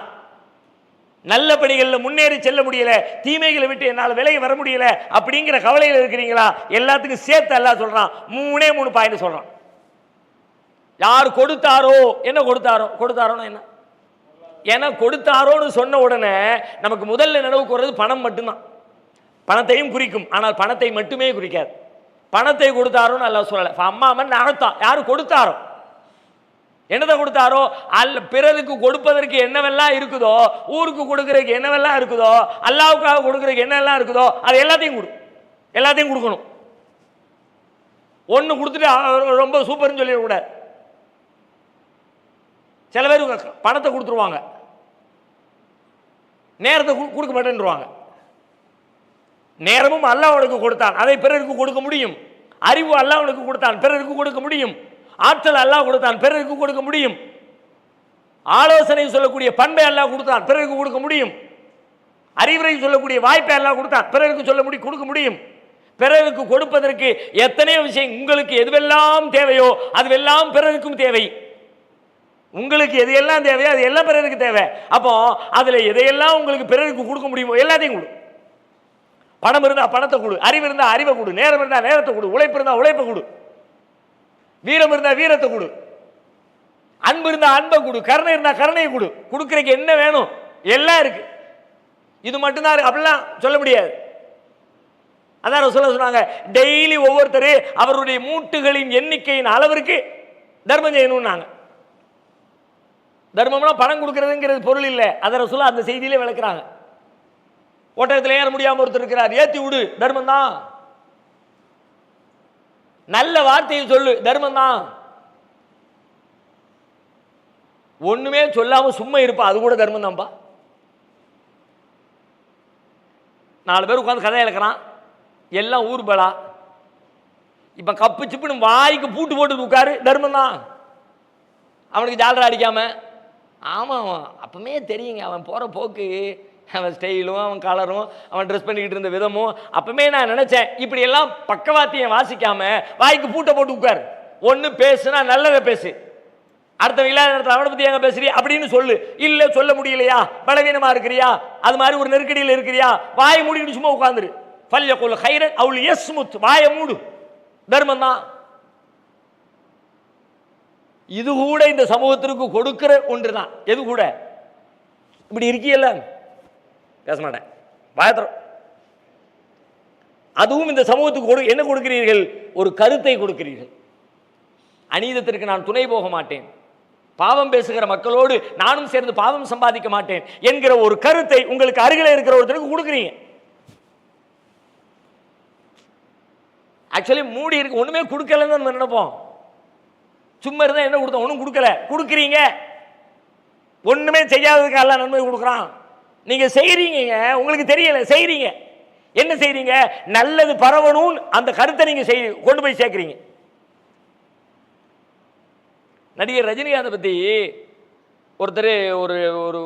நல்ல பணிகளில் முன்னேறி செல்ல முடியல, தீமைகளை விட்டு என்னால் விலகி வர முடியல அப்படிங்கிற கவலையில் இருக்கிறீங்களா? எல்லாத்துக்கும் சேர்த்து அல்லாஹ் சொல்றான், 3 பாயிண்ட் சொல்றான். யார் கொடுத்தாரோ, என்ன கொடுத்தாரோன்னா என்ன? ஏன்னா கொடுத்தாரோன்னு சொன்ன உடனே நமக்கு முதல்ல நினைவுக்கு வர்றது பணம் மட்டும்தான். பணத்தையும் குறிக்கும், ஆனால் பணத்தை மட்டுமே குறிக்காது. பணத்தை கொடுத்தாரோன்னு அல்லாஹ் சொல்லலை. அம்மாமன் அகத்தா, யாரு கொடுத்தாரோ, என்னதை கொடுத்தாரோ, பிறருக்கு கொடுப்பதற்கு என்னவெல்லாம் இருக்குதோ, ஊருக்கு கொடுக்கறதுக்கு என்னவெல்லாம் இருக்குதோ, அல்லாஹ்வுக்காக கொடுக்கறதுக்கு என்னெல்லாம் இருக்குதோ அது எல்லாத்தையும் கொடுக்கணும். ஒன்று கொடுத்துட்டு ரொம்ப சூப்பர்னு சொல்லிடக்கூடாது. சில பேர் பணத்தை கொடுத்துருவாங்க, நேரத்தை கொடுக்க மாட்டேன்ருவாங்க. நேரமும் அல்லாஹ்வுக்கு கொடுத்தான், அதை பிறருக்கு கொடுக்க முடியும். அறிவு அல்லாஹ்வுக்கு கொடுத்தான், பிறருக்கு கொடுக்க முடியும். ஆற்றல் அல்லாஹ் கொடுத்தான், பிறருக்கு கொடுக்க முடியும். ஆலோசனை சொல்லக்கூடிய பண்பை அல்லாஹ் கொடுத்தான், பிறருக்கு கொடுக்க முடியும். அறிவுரை சொல்லக்கூடிய வாய்ப்பை அல்லாஹ் கொடுத்தான், பிறருக்கு கொடுக்க முடியும். பிறருக்கு கொடுப்பதற்கு எத்தனையோ விஷயம், உங்களுக்கு எதுவெல்லாம் தேவையோ அதுவெல்லாம் பிறருக்கும் தேவை. உங்களுக்கு எதையெல்லாம் தேவையோ அது எல்லாம் பிறருக்கு தேவை. அப்போ அதுல எதையெல்லாம் உங்களுக்கு பிறருக்கு கொடுக்க முடியுமோ எல்லாத்தையும் கொடு. பணம் இருந்தா பணத்தை கொடு, அறிவு இருந்தா அறிவை கொடு, நேரம் இருந்தா நேரத்தை கொடு, உழைப்பு இருந்தா உழைப்பை கொடு, வீரம் இருந்தா வீரத்தை கொடு, அன்பு இருந்தா அன்பை கொடு, கருணை இருந்தா கருணையை கொடு. கொடுக்கறதுக்கு என்ன வேணும் எல்லாம் இருக்கு. இது மட்டும்தான் இருக்கு அப்படிலாம் சொல்ல முடியாது. அதான் சொன்னாங்க, டெய்லி ஒவ்வொருத்தர் அவருடைய மூட்டுகளின் எண்ணிக்கையின் அளவிற்கு தர்மம் செய்யணும்னாங்க. தர்மம்னா பணம் கொடுக்கறதுங்கிறது பொருள் இல்லை. அதை ரசூலா அந்த செய்தியிலே விளக்குறாங்க. ஓட்டத்தில் ஏற முடியாம ஒருத்தர் இருக்கிறார், ஏத்தி விடு, தர்மம் தான். நல்ல வார்த்தையை சொல்லு, தர்மம் தான். ஒண்ணுமே சொல்லாம சும்மா இருப்பா, அது கூட தர்மம் தான்ப்பா. 4 பேர் உட்காந்து கதை இழக்கிறான், எல்லாம் ஊர் பலா. இப்ப கப்பு சிப்புன்னு வாய்க்கு பூட்டு போட்டு உட்காரு, தர்மம் தான். அவனுக்கு ஜாலரா அடிக்காம, ஆமா அப்பமே தெரியுங்க அவன் போற போக்கு, அவன் ஸ்டைலும் அவன் கலரும் அவன் ட்ரெஸ் பண்ணிக்கிட்டு இருந்த விதமும் அப்பமே நான் நினைச்சேன். இப்படி எல்லாம் பக்கவாத்தியம் வாசிக்காம வாய்க்கு பூட்டை போட்டு உட்கார். ஒன்று பேசுனா நல்லதை பேசு, அடுத்த இல்லாத நேரத்தில் அவனை பத்தி எங்க பேசுறியா அப்படின்னு சொல்லு. இல்ல சொல்ல முடியலையா, பலவீனமா இருக்கிறியா, அது மாதிரி ஒரு நெருக்கடியில் இருக்கிறியா, வாயை மூடிக்கிட்டு சும்மா உட்கார்ந்துரு. ஃபல்யகுல் கைரன் அவள் யஸ்முத், வாயை மூடு, தர்மம் தான். இது கூட இந்த சமூகத்திற்கு கொடுக்கிற ஒன்று தான். எது கூட இப்படி இருக்கியல்ல, பேச மாட்டேன் பயத்திரம். அதுவும் இந்த சமூகத்துக்கு என்ன கொடுக்கிறீர்கள்? ஒரு கருத்தை கொடுக்கிறீர்கள். அநீதத்திற்கு நான் துணை போக மாட்டேன், பாவம் பேசுகிற மக்களோடு நானும் சேர்ந்து பாவம் சம்பாதிக்க மாட்டேன் என்கிற ஒரு கருத்தை உங்களுக்கு அருகில் இருக்கிற ஒருத்தருக்கு கொடுக்குறீங்க. ஆக்சுவலி மூடி இருக்கு, ஒண்ணுமே கொடுக்கலன்னு நம்ம நினைப்போம். சும்மா இருந்தா என்ன கொடுத்தோம், ஒன்றும் கொடுக்கல, கொடுக்குறீங்க. ஒண்ணுமே செய்யாததுக்கு எல்லாம் நன்மை கொடுக்குறான். நீங்க செய்றீங்க, உங்களுக்கு தெரியல, செய்றீங்க. என்ன செய்றீங்க? நல்லது பரவணும் அந்த கருத்தை நீங்க கொண்டு போய் சேர்க்கிறீங்க. நடிகர் ரஜினிகாந்தை பத்தி ஒருத்தர் ஒரு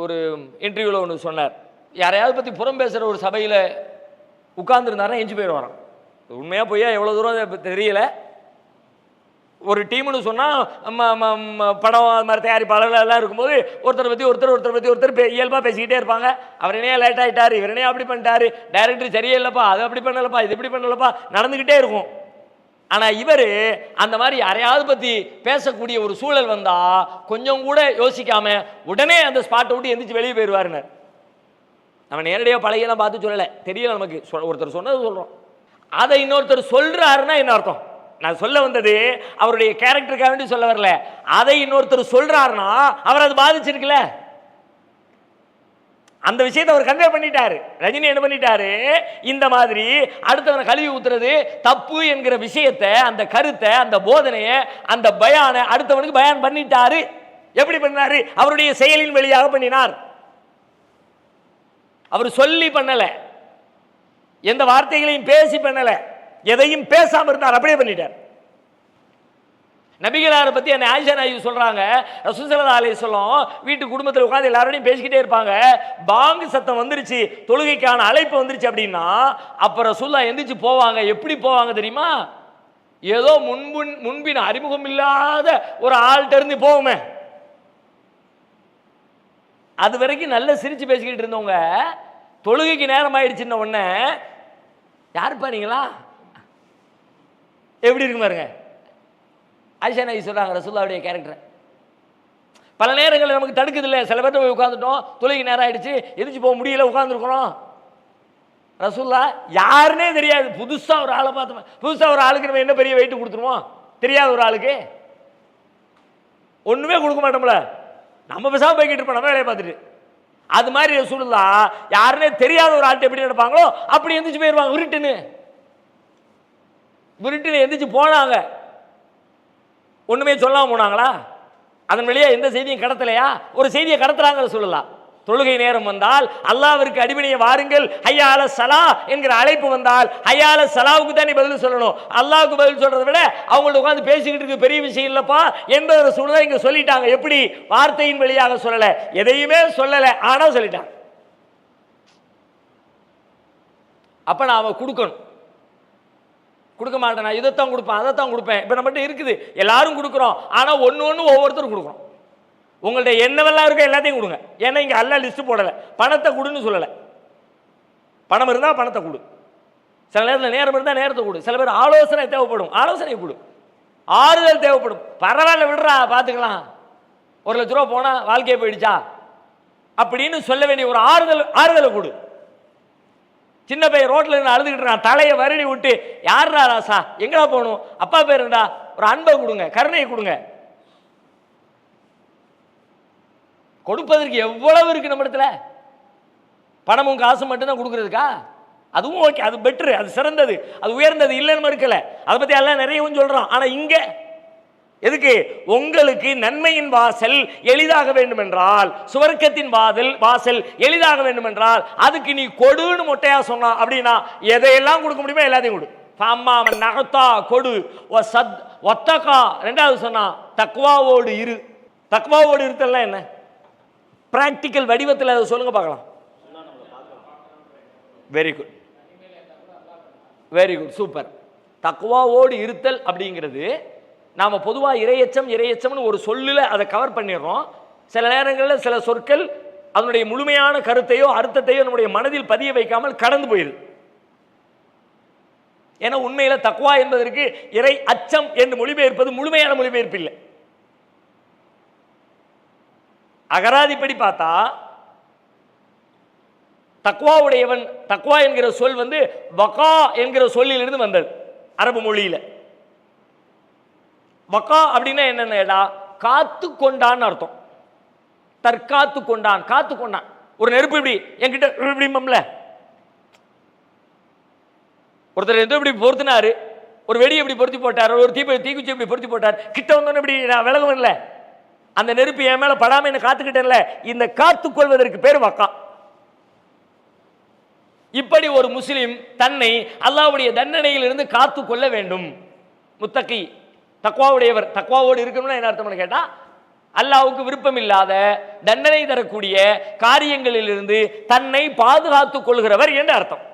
ஒரு இன்டர்வியூல ஒன்று சொன்னார். யாரையாவது பத்தி புறம் பேசுற ஒரு சபையில உட்கார்ந்துருந்தாருன்னா எஞ்சி போயிடுவாராம். உண்மையா போய் எவ்வளவு தூரம் தெரியல. ஒரு டீம்னு சொன்னால் படம் அது மாதிரி தயாரிப்பாளர்கள் எல்லாம் இருக்கும்போது ஒருத்தரை பற்றி ஒருத்தர் இயல்பாக பேசிக்கிட்டே இருப்பாங்க. அவர் என்னையா லேட் ஆகிட்டார், இவர் என்னையா அப்படி பண்ணிட்டாரு, டைரக்டர் சரியே இல்லைப்பா, அது அப்படி பண்ணலப்பா, இது இப்படி பண்ணலப்பா, நடந்துக்கிட்டே இருக்கும். ஆனா இவர் அந்த மாதிரி யாரையாவது பத்தி பேசக்கூடிய ஒரு சூழல் வந்தா கொஞ்சம் கூட யோசிக்காம உடனே அந்த ஸ்பாட்டை விட்டு எந்திரிச்சு வெளியே போயிடுவாருன்னு. நம்ம நேரடியாக பழகையெல்லாம் பார்த்து சொல்லலை, தெரியல நமக்கு. ஒருத்தர் சொன்னது சொல்றோம், அதை இன்னொருத்தர் சொல்றாருன்னா என்ன அர்த்தம்? நான் சொல்ல வந்தது அவருடைய கேரக்டருக்காக வேண்டி சொல்ல வரல. அதை இன்னொருத்தர் சொல்றாருன்னா அவர் அது பாதிச்சிருக்குல்ல. அந்த விஷயத்தை அவர் கன்வே பண்ணிட்டாரு. ரஜினி என்ன பண்ணிட்டாரு, இந்த மாதிரி அடுத்தவனை கழுவி ஊத்துறது தப்பு என்கிற விஷயத்தை, அந்த கருத்தை, அந்த போதனையை, அந்த பயான அடுத்தவனுக்கு பயான் பண்ணிட்டாரு. எப்படி பண்ணாரு? அவருடைய செயலின் வழியாக பண்ணினார். அவர் சொல்லி பண்ணல, எந்த வார்த்தைகளையும் பேசி பண்ணல, எதையும் பேசாம இருந்தார், அப்படியே பண்ணிட்டார். நபிகளாரை பத்தி என்ன ஆயிஷா நாயகி சொல்றாங்க, ரசூல் ஸல்லல்லாஹு அலைஹி வஸல்லம் வீட்டு குடும்பத்தில் உட்கார்ந்து எல்லாரோடையும் பேசிக்கிட்டே இருப்பாங்க. பாங்கு சத்தம் வந்துருச்சு, தொழுகைக்கான அழைப்பு வந்துருச்சு அப்படின்னா அப்ப ரசூலுல்லாஹ் எந்திரிச்சு போவாங்க. எப்படி போவாங்க தெரியுமா? ஏதோ முன்பின் அறிமுகம் இல்லாத ஒரு ஆள்கிட்ட இருந்து போவோமே, அது வரைக்கும் நல்ல சிரிச்சு பேசிக்கிட்டு இருந்தவங்க தொழுகைக்கு நேரம் ஆயிடுச்சுன்ன உடனே யாருப்பா நீங்களா, எப்படி இருக்கு பாருங்க. ஆயிஷா நாயகி சொல்றாங்க ரசூலுல்லாஹ்வுடைய கேரக்டர் பல நேரங்களில் நமக்கு தடுக்குது இல்லை. சில பேர்ட்ட போய் உட்காந்துட்டோம், தொழுகைக்கு நேரம் ஆயிடுச்சு, எதிர்த்து போக முடியல, உட்காந்துருக்கணும். ரசூலுல்லாஹ் யாருன்னே தெரியாது, புதுசா ஒரு ஆளை பார்த்தோம், புதுசா ஒரு ஆளுக்கு நம்ம என்ன பெரிய வெயிட் கொடுத்துருவோம்? தெரியாத ஒரு ஆளுக்கு ஒண்ணுமே கொடுக்க மாட்டோம்ல, நம்ம பேசாம போய்கிட்டு இருப்போம் நம்ம வேலையை பார்த்துட்டு. அது மாதிரி ரசூலுல்லாஹ் யாருன்னே தெரியாத ஒரு ஆள்கிட்ட எப்படி நடப்பாங்களோ அப்படி எந்திரிச்சு போயிடுவாங்க. விருட்டுன்னு எந்திரிச்சு போனாங்க. ஒண்ணுமே சொல்லாம போனாங்களா? அதன் வழியா எந்த செய்தியும் கடத்தலையா? ஒரு செய்தியை கடத்துறாங்க சொல்லலாம். தொழுகை நேரம் வந்தால் அல்லாஹ்விற்கு அடிபணிய வாருங்கள், ஹய்யா அலஸ் ஸலா என்கிற அழைப்பு வந்தால் ஹய்யா அலஸ் ஸலாவுக்கு தான் நீ பதில் சொல்லணும். அல்லாஹ்வுக்கு பதில் சொல்றதை விட அவங்கள்ட்ட உட்கார்ந்து பேசிக்கிட்டு இருக்க பெரிய விஷயம் இல்லப்பா என்ற சூழலை இங்க சொல்லிட்டாங்க. எப்படி? வார்த்தையின் வழியாக சொல்லல, எதையுமே சொல்லல, ஆனா சொல்லிட்டாங்க. அப்ப நாம கொடுக்கணும். கொடுக்க மாட்டேன், நான் இதைத்தான் கொடுப்பேன், அதைத்தான் கொடுப்பேன். இப்போ நம்மகிட்ட இருக்குது, எல்லாரும் கொடுக்குறோம். ஆனால் ஒன்று ஒவ்வொருத்தரும் கொடுக்குறோம். உங்கள்ட்ட என்னவெல்லாம் இருக்கோ எல்லாத்தையும் கொடுங்க. ஏன்னா இங்கே எல்லாம் லிஸ்ட்டு போடலை, பணத்தை கொடுன்னு சொல்லலை. பணம் இருந்தால் பணத்தை கொடு, சில நேரத்தில் நேரம் இருந்தால் நேரத்தை கொடு, சில பேர் ஆலோசனை தேவைப்படும், ஆலோசனை கொடு, ஆறுதல் தேவைப்படும். பரவாயில்ல விடுறா பார்த்துக்கலாம், 1 லட்ச ரூபா போனால் வாழ்க்கையை போயிடுச்சா அப்படின்னு சொல்ல வேண்டிய ஒரு ஆறுதலை கொடு. சின்ன பையன் ரோட்ல இருந்து அழுதுகிட்டு இருக்கான், தலையை வருடி விட்டு யாருடா ராசா எங்கடா போகணும், அப்பா பேருண்டா, ஒரு அன்பை கொடுங்க, கருணையை கொடுங்க. கொடுப்பதற்கு எவ்வளவு இருக்கு நம்ம இடத்துல. பணமும் காசும் மட்டும்தான் கொடுக்கறதுக்கா? அதுவும் ஓகே, அது பெட்ரு, அது சிறந்தது, அது உயர்ந்தது, இல்லைன்னு மறுக்கல. அதை பத்தி எல்லாம் நிறையவும் சொல்றான். ஆனா இங்க எதுக்கு? உங்களுக்கு நன்மையின் வாசல் எளிதாக வேண்டும் என்றால், சுவர்க்கத்தின் வாசல் எளிதாக வேண்டும் என்றால் அதுக்கு நீ கொடுன்னு மொட்டையா சொன்னா அப்படின்னா எதையெல்லாம் கொடுக்க முடியுமோ எல்லாத்தையும் கொடு. அம்மாவன் நகத்தா கொடு, ஒத்தக்கா ரெண்டாவது சொன்னா தக்வாவோடு இரு. தக்வாவோடு இருத்தல்லாம் என்ன? பிராக்டிக்கல் வடிவத்தில் அதை சொல்லுங்க பார்க்கலாம். Very good, very good, super. தக்வாவோடு இருத்தல் அப்படிங்கிறது நாம் பொதுவாக இறையச்சம்னு ஒரு சொல்லில் அதை கவர் பண்ணிடுறோம். சில நேரங்களில் சில சொற்கள் அதனுடைய முழுமையான கருத்தையோ அர்த்தத்தையோ நம்முடைய மனதில் பதிய வைக்காமல் கடந்து போயிடுது. ஏன்னா உண்மையில் தக்வா என்பதற்கு இறை அச்சம் என்று மொழிபெயர்ப்பது முழுமையான மொழிபெயர்ப்பு இல்லை. அகராதிப்படி பார்த்தா தக்வாவுடையவன், தக்வா என்கிற சொல் வகா என்கிற சொல்லிலிருந்து வந்தது அரபு மொழியில. வகா அப்படின்னா என்னன்னா காத்து கொண்டான்னு அர்த்தம். தற்காத்து கொண்டான், காத்து கொண்டான். ஒரு நெருப்பு இப்படி என்கிட்ட இப்படிம்பம்ல, ஒருத்தர் எந்த இப்படி பொருத்தினாரு, ஒரு வெடி எப்படி பொருத்தி போட்டார், ஒரு தீக்குச்சி எப்படி பொருத்தி போட்டார், கிட்ட வந்தோன்னு இப்படி நான் விலகவும் இல்லை, அந்த நெருப்பு என் மேல படாம என்ன காத்துக்கிட்டேன்ல, இந்த காத்து கொள்வதற்கு பேர் வக்கா. இப்படி ஒரு முஸ்லிம் தன்னை அல்லாஹ்வுடைய தண்டனையில் இருந்து காத்து கொள்ள வேண்டும். முத்தகி, தக்வாவுடையவர். தக்வாவோடு இருக்கணும்னா என்ன அர்த்தம்னு கேட்டா, அல்லாஹ்வுக்கு விருப்பம் இல்லாத தண்டனை தரக்கூடிய காரியங்களில் இருந்து தன்னை பாதுகாத்துக் கொள்கிறவர் என்று அர்த்தம்.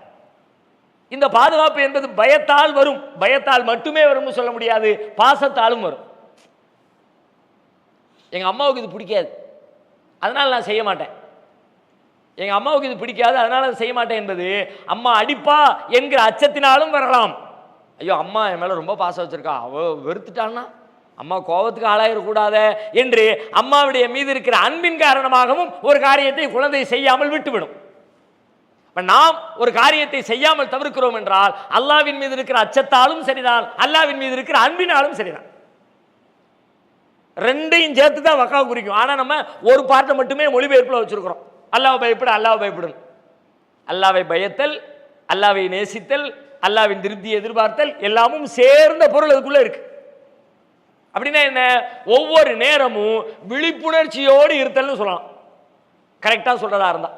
இந்த பாதுகாப்பு என்பது பயத்தால் வரும். பயத்தால் மட்டுமே வரும்னு சொல்ல முடியாது, பாசத்தாலும் வரும். எங்க அம்மாவுக்கு இது பிடிக்காது, அதனால நான் செய்ய மாட்டேன். எங்க அம்மாவுக்கு இது பிடிக்காது, அதனால செய்ய மாட்டேன் என்பது அம்மா அடிப்பா என்கிற அச்சத்தினாலும் வரலாம். ஐயோ அம்மா என் மேலே ரொம்ப பாசம் வச்சிருக்கா, அவ வெறுத்துட்டான்னா அம்மா கோபத்துக்கு ஆளாயிடக்கூடாத என்று அம்மாவுடைய மீது இருக்கிற அன்பின் காரணமாகவும் ஒரு காரியத்தை குழந்தை செய்யாமல் விட்டுவிடும். நாம் ஒரு காரியத்தை செய்யாமல் தவிர்க்கிறோம் என்றால் அல்லாஹ்வின் மீது இருக்கிற அச்சத்தாலும் சரிதான், அல்லாஹ்வின் மீது இருக்கிற அன்பினாலும் சரிதான். ரெண்டையும் சேர்த்து தான் வக்காவை குறிக்கும். ஆனால் நம்ம ஒரு பார்ட்டை மட்டுமே மொழிபெயர்ப்பில் வச்சிருக்கிறோம். அல்லாஹ்வை பயப்பட, அல்லாஹ்வை பயப்படும். அல்லாஹ்வை பயத்தல், அல்லாஹ்வை நேசித்தல், அல்லாஹ்வின் திருப்தியை எதிர்பார்த்தல் எல்லாமும் சேர்ந்த பொருள் அதுக்குள்ள இருக்கு. அப்படின்னா என்ன? ஒவ்வொரு நேரமும் விழிப்புணர்ச்சியோடு இருத்தல்னு சொல்லலாம், கரெக்டாக சொல்றதா இருந்தா.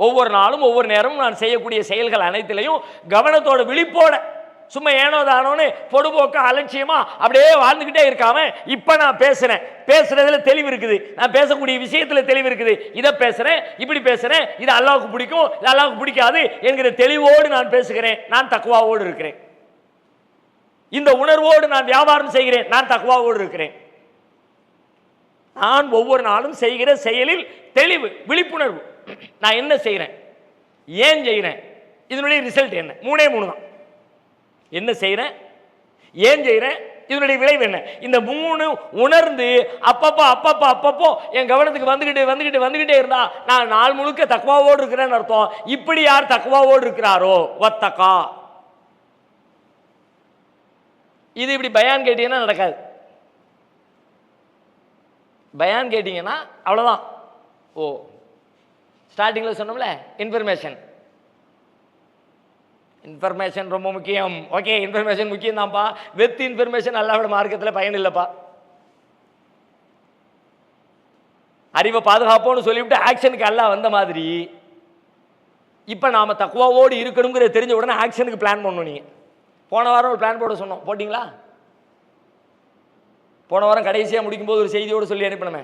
ஒவ்வொரு நாளும் ஒவ்வொரு நேரமும் நான் செய்யக்கூடிய செயல்கள் அனைத்திலையும் கவனத்தோட விழிப்போட, சும்மா ஏனோ தானோன்னு பொடுபோக்க அலட்சியமா அப்படியே வாழ்ந்துகிட்டே இருக்காம, இப்ப நான் பேசுறேன், பேசுறதுல தெளிவு இருக்குது, நான் பேசக்கூடிய விஷயத்துல தெளிவு இருக்குது, இதை பேசுறேன், இப்படி பேசுறேன், இது அல்லாஹ்வுக்கு பிடிக்கும், இது அல்லாஹ்வுக்கு பிடிக்காது என்கிற தெளிவோடு நான் பேசுகிறேன், நான் தக்வாவோடு இருக்கிறேன். இந்த உணர்வோடு நான் வியாபாரம் செய்கிறேன், நான் தக்வாவோடு இருக்கிறேன். நான் ஒவ்வொரு நாளும் செய்கிற செயலில் தெளிவு, விழிப்புணர்வு. நான் என்ன செய்கிறேன், ஏன் செய்கிறேன், இதனுடைய ரிசல்ட் என்ன? மூணே மூணு தான். என்ன செய்கிறேன், ஏன் செய்கிறேன், இதனுடைய விளைவு என்ன? இந்த மூணு உணர்ந்து அப்பப்போ என் கவனத்துக்கு வந்துகிட்டே இருந்தா நான் நாள் முழுக்க தக்வாவோடு இருக்கிறேன்னு அர்த்தம். இப்படி யார் தக்வாவோடு இருக்கிறாரோ வத்தகா. இது இப்படி பயான் கேட்டீங்கன்னா நடக்காது. பயான் கேட்டீங்கன்னா அவ்வளோதான். ஓ, ஸ்டார்டிங்கில் சொன்னோம்ல, இன்ஃபர்மேஷன் ரொம்ப முக்கியம். ஓகே, இன்ஃபர்மேஷன் முக்கியம் தான்ப்பா. வெத்து இன்ஃபர்மேஷன் அல்லாஹ்வோட மார்க்கத்தில் பயன் இல்லைப்பா. அறிவை பாதுகாப்போன்னு சொல்லிவிட்டு ஆக்ஷனுக்கு அல்லாஹ் வந்த மாதிரி, இப்போ நாம் தக்வாவோடு இருக்கணுங்கிற தெரிஞ்ச உடனே ஆக்ஷனுக்கு பிளான் பண்ணணும். நீங்கள் போன வாரம் ஒரு பிளான் போட சொன்னோம், போட்டிங்களா? போன வாரம் கடைசியாக முடிக்கும்போது ஒரு செய்தியோடு சொல்லி அனுப்பினமே,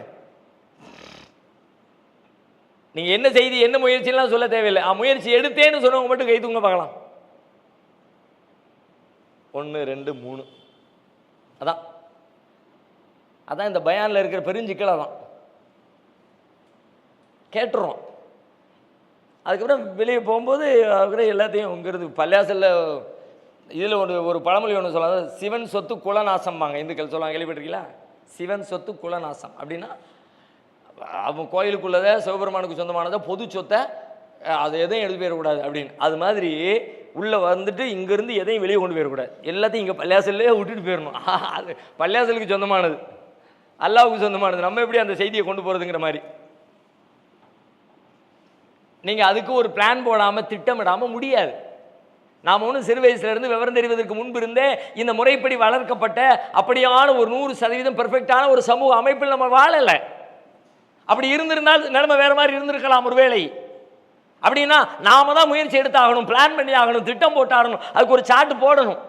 நீங்கள் என்ன செய்தி என்ன முயற்சியெல்லாம் சொல்ல தேவையில்லை, முயற்சி எடுத்தேன்னு சொன்னவங்க மட்டும் கை தூங்க பார்க்கலாம். 1 2 3 அதான் இந்த பயானில் இருக்கிற பெருஞ்சிக்கலை தான். கேட்டுறோம், அதுக்கப்புறம் வெளியே போகும்போது அதுக்கப்புறம் எல்லாத்தையும் இங்கிறது பள்ளியாசலில் இதில் ஒரு பழமொழி ஒன்று சொல்லாத, சிவன் சொத்து குலநாசம்பாங்க இந்துக்கள் சொல்லுவாங்க, கேள்விப்பட்டிருக்கீங்களா? சிவன் சொத்து குலநாசம் அப்படின்னா அவன் கோயிலுக்குள்ளதை சிவபெருமானுக்கு சொந்தமானதை பொது சொத்தை அது எதையும் எடுத்து போயிடக்கூடாது அப்படின்னு. அது மாதிரி உள்ளே வந்துட்டு இங்கேருந்து எதையும் வெளியே கொண்டு போயிடக்கூடாது, எல்லாத்தையும் இங்கே பள்ளியாசல்லே விட்டுட்டு போயிடணும். அது பள்ளியாசலுக்கு சொந்தமானது, அல்லாஹ்வுக்கு சொந்தமானது. நம்ம எப்படி அந்த செய்தியை கொண்டு போகிறதுங்கிற மாதிரி நீங்கள் அதுக்கு ஒரு பிளான் போடாமல் திட்டமிடாமல் முடியாது. நாம் ஒன்றும் சிறு வயசுலேருந்து விவரம் தெரிவதற்கு முன்பு இருந்தே இந்த முறைப்படி வளர்க்கப்பட்ட அப்படியான ஒரு 100% பெர்ஃபெக்டான ஒரு சமூக அமைப்பில் நம்ம வாழலை. அப்படி இருந்திருந்தால் நிலைமை வேறு மாதிரி இருந்திருக்கலாம் ஒரு வேளை. அப்படின்னா நாம தான் முயற்சி எடுத்தாகணும், பிளான் பண்ணி ஆகணும், திட்டம் போட்டாகணும், அதுக்கு ஒரு சார்ட் போடணும்.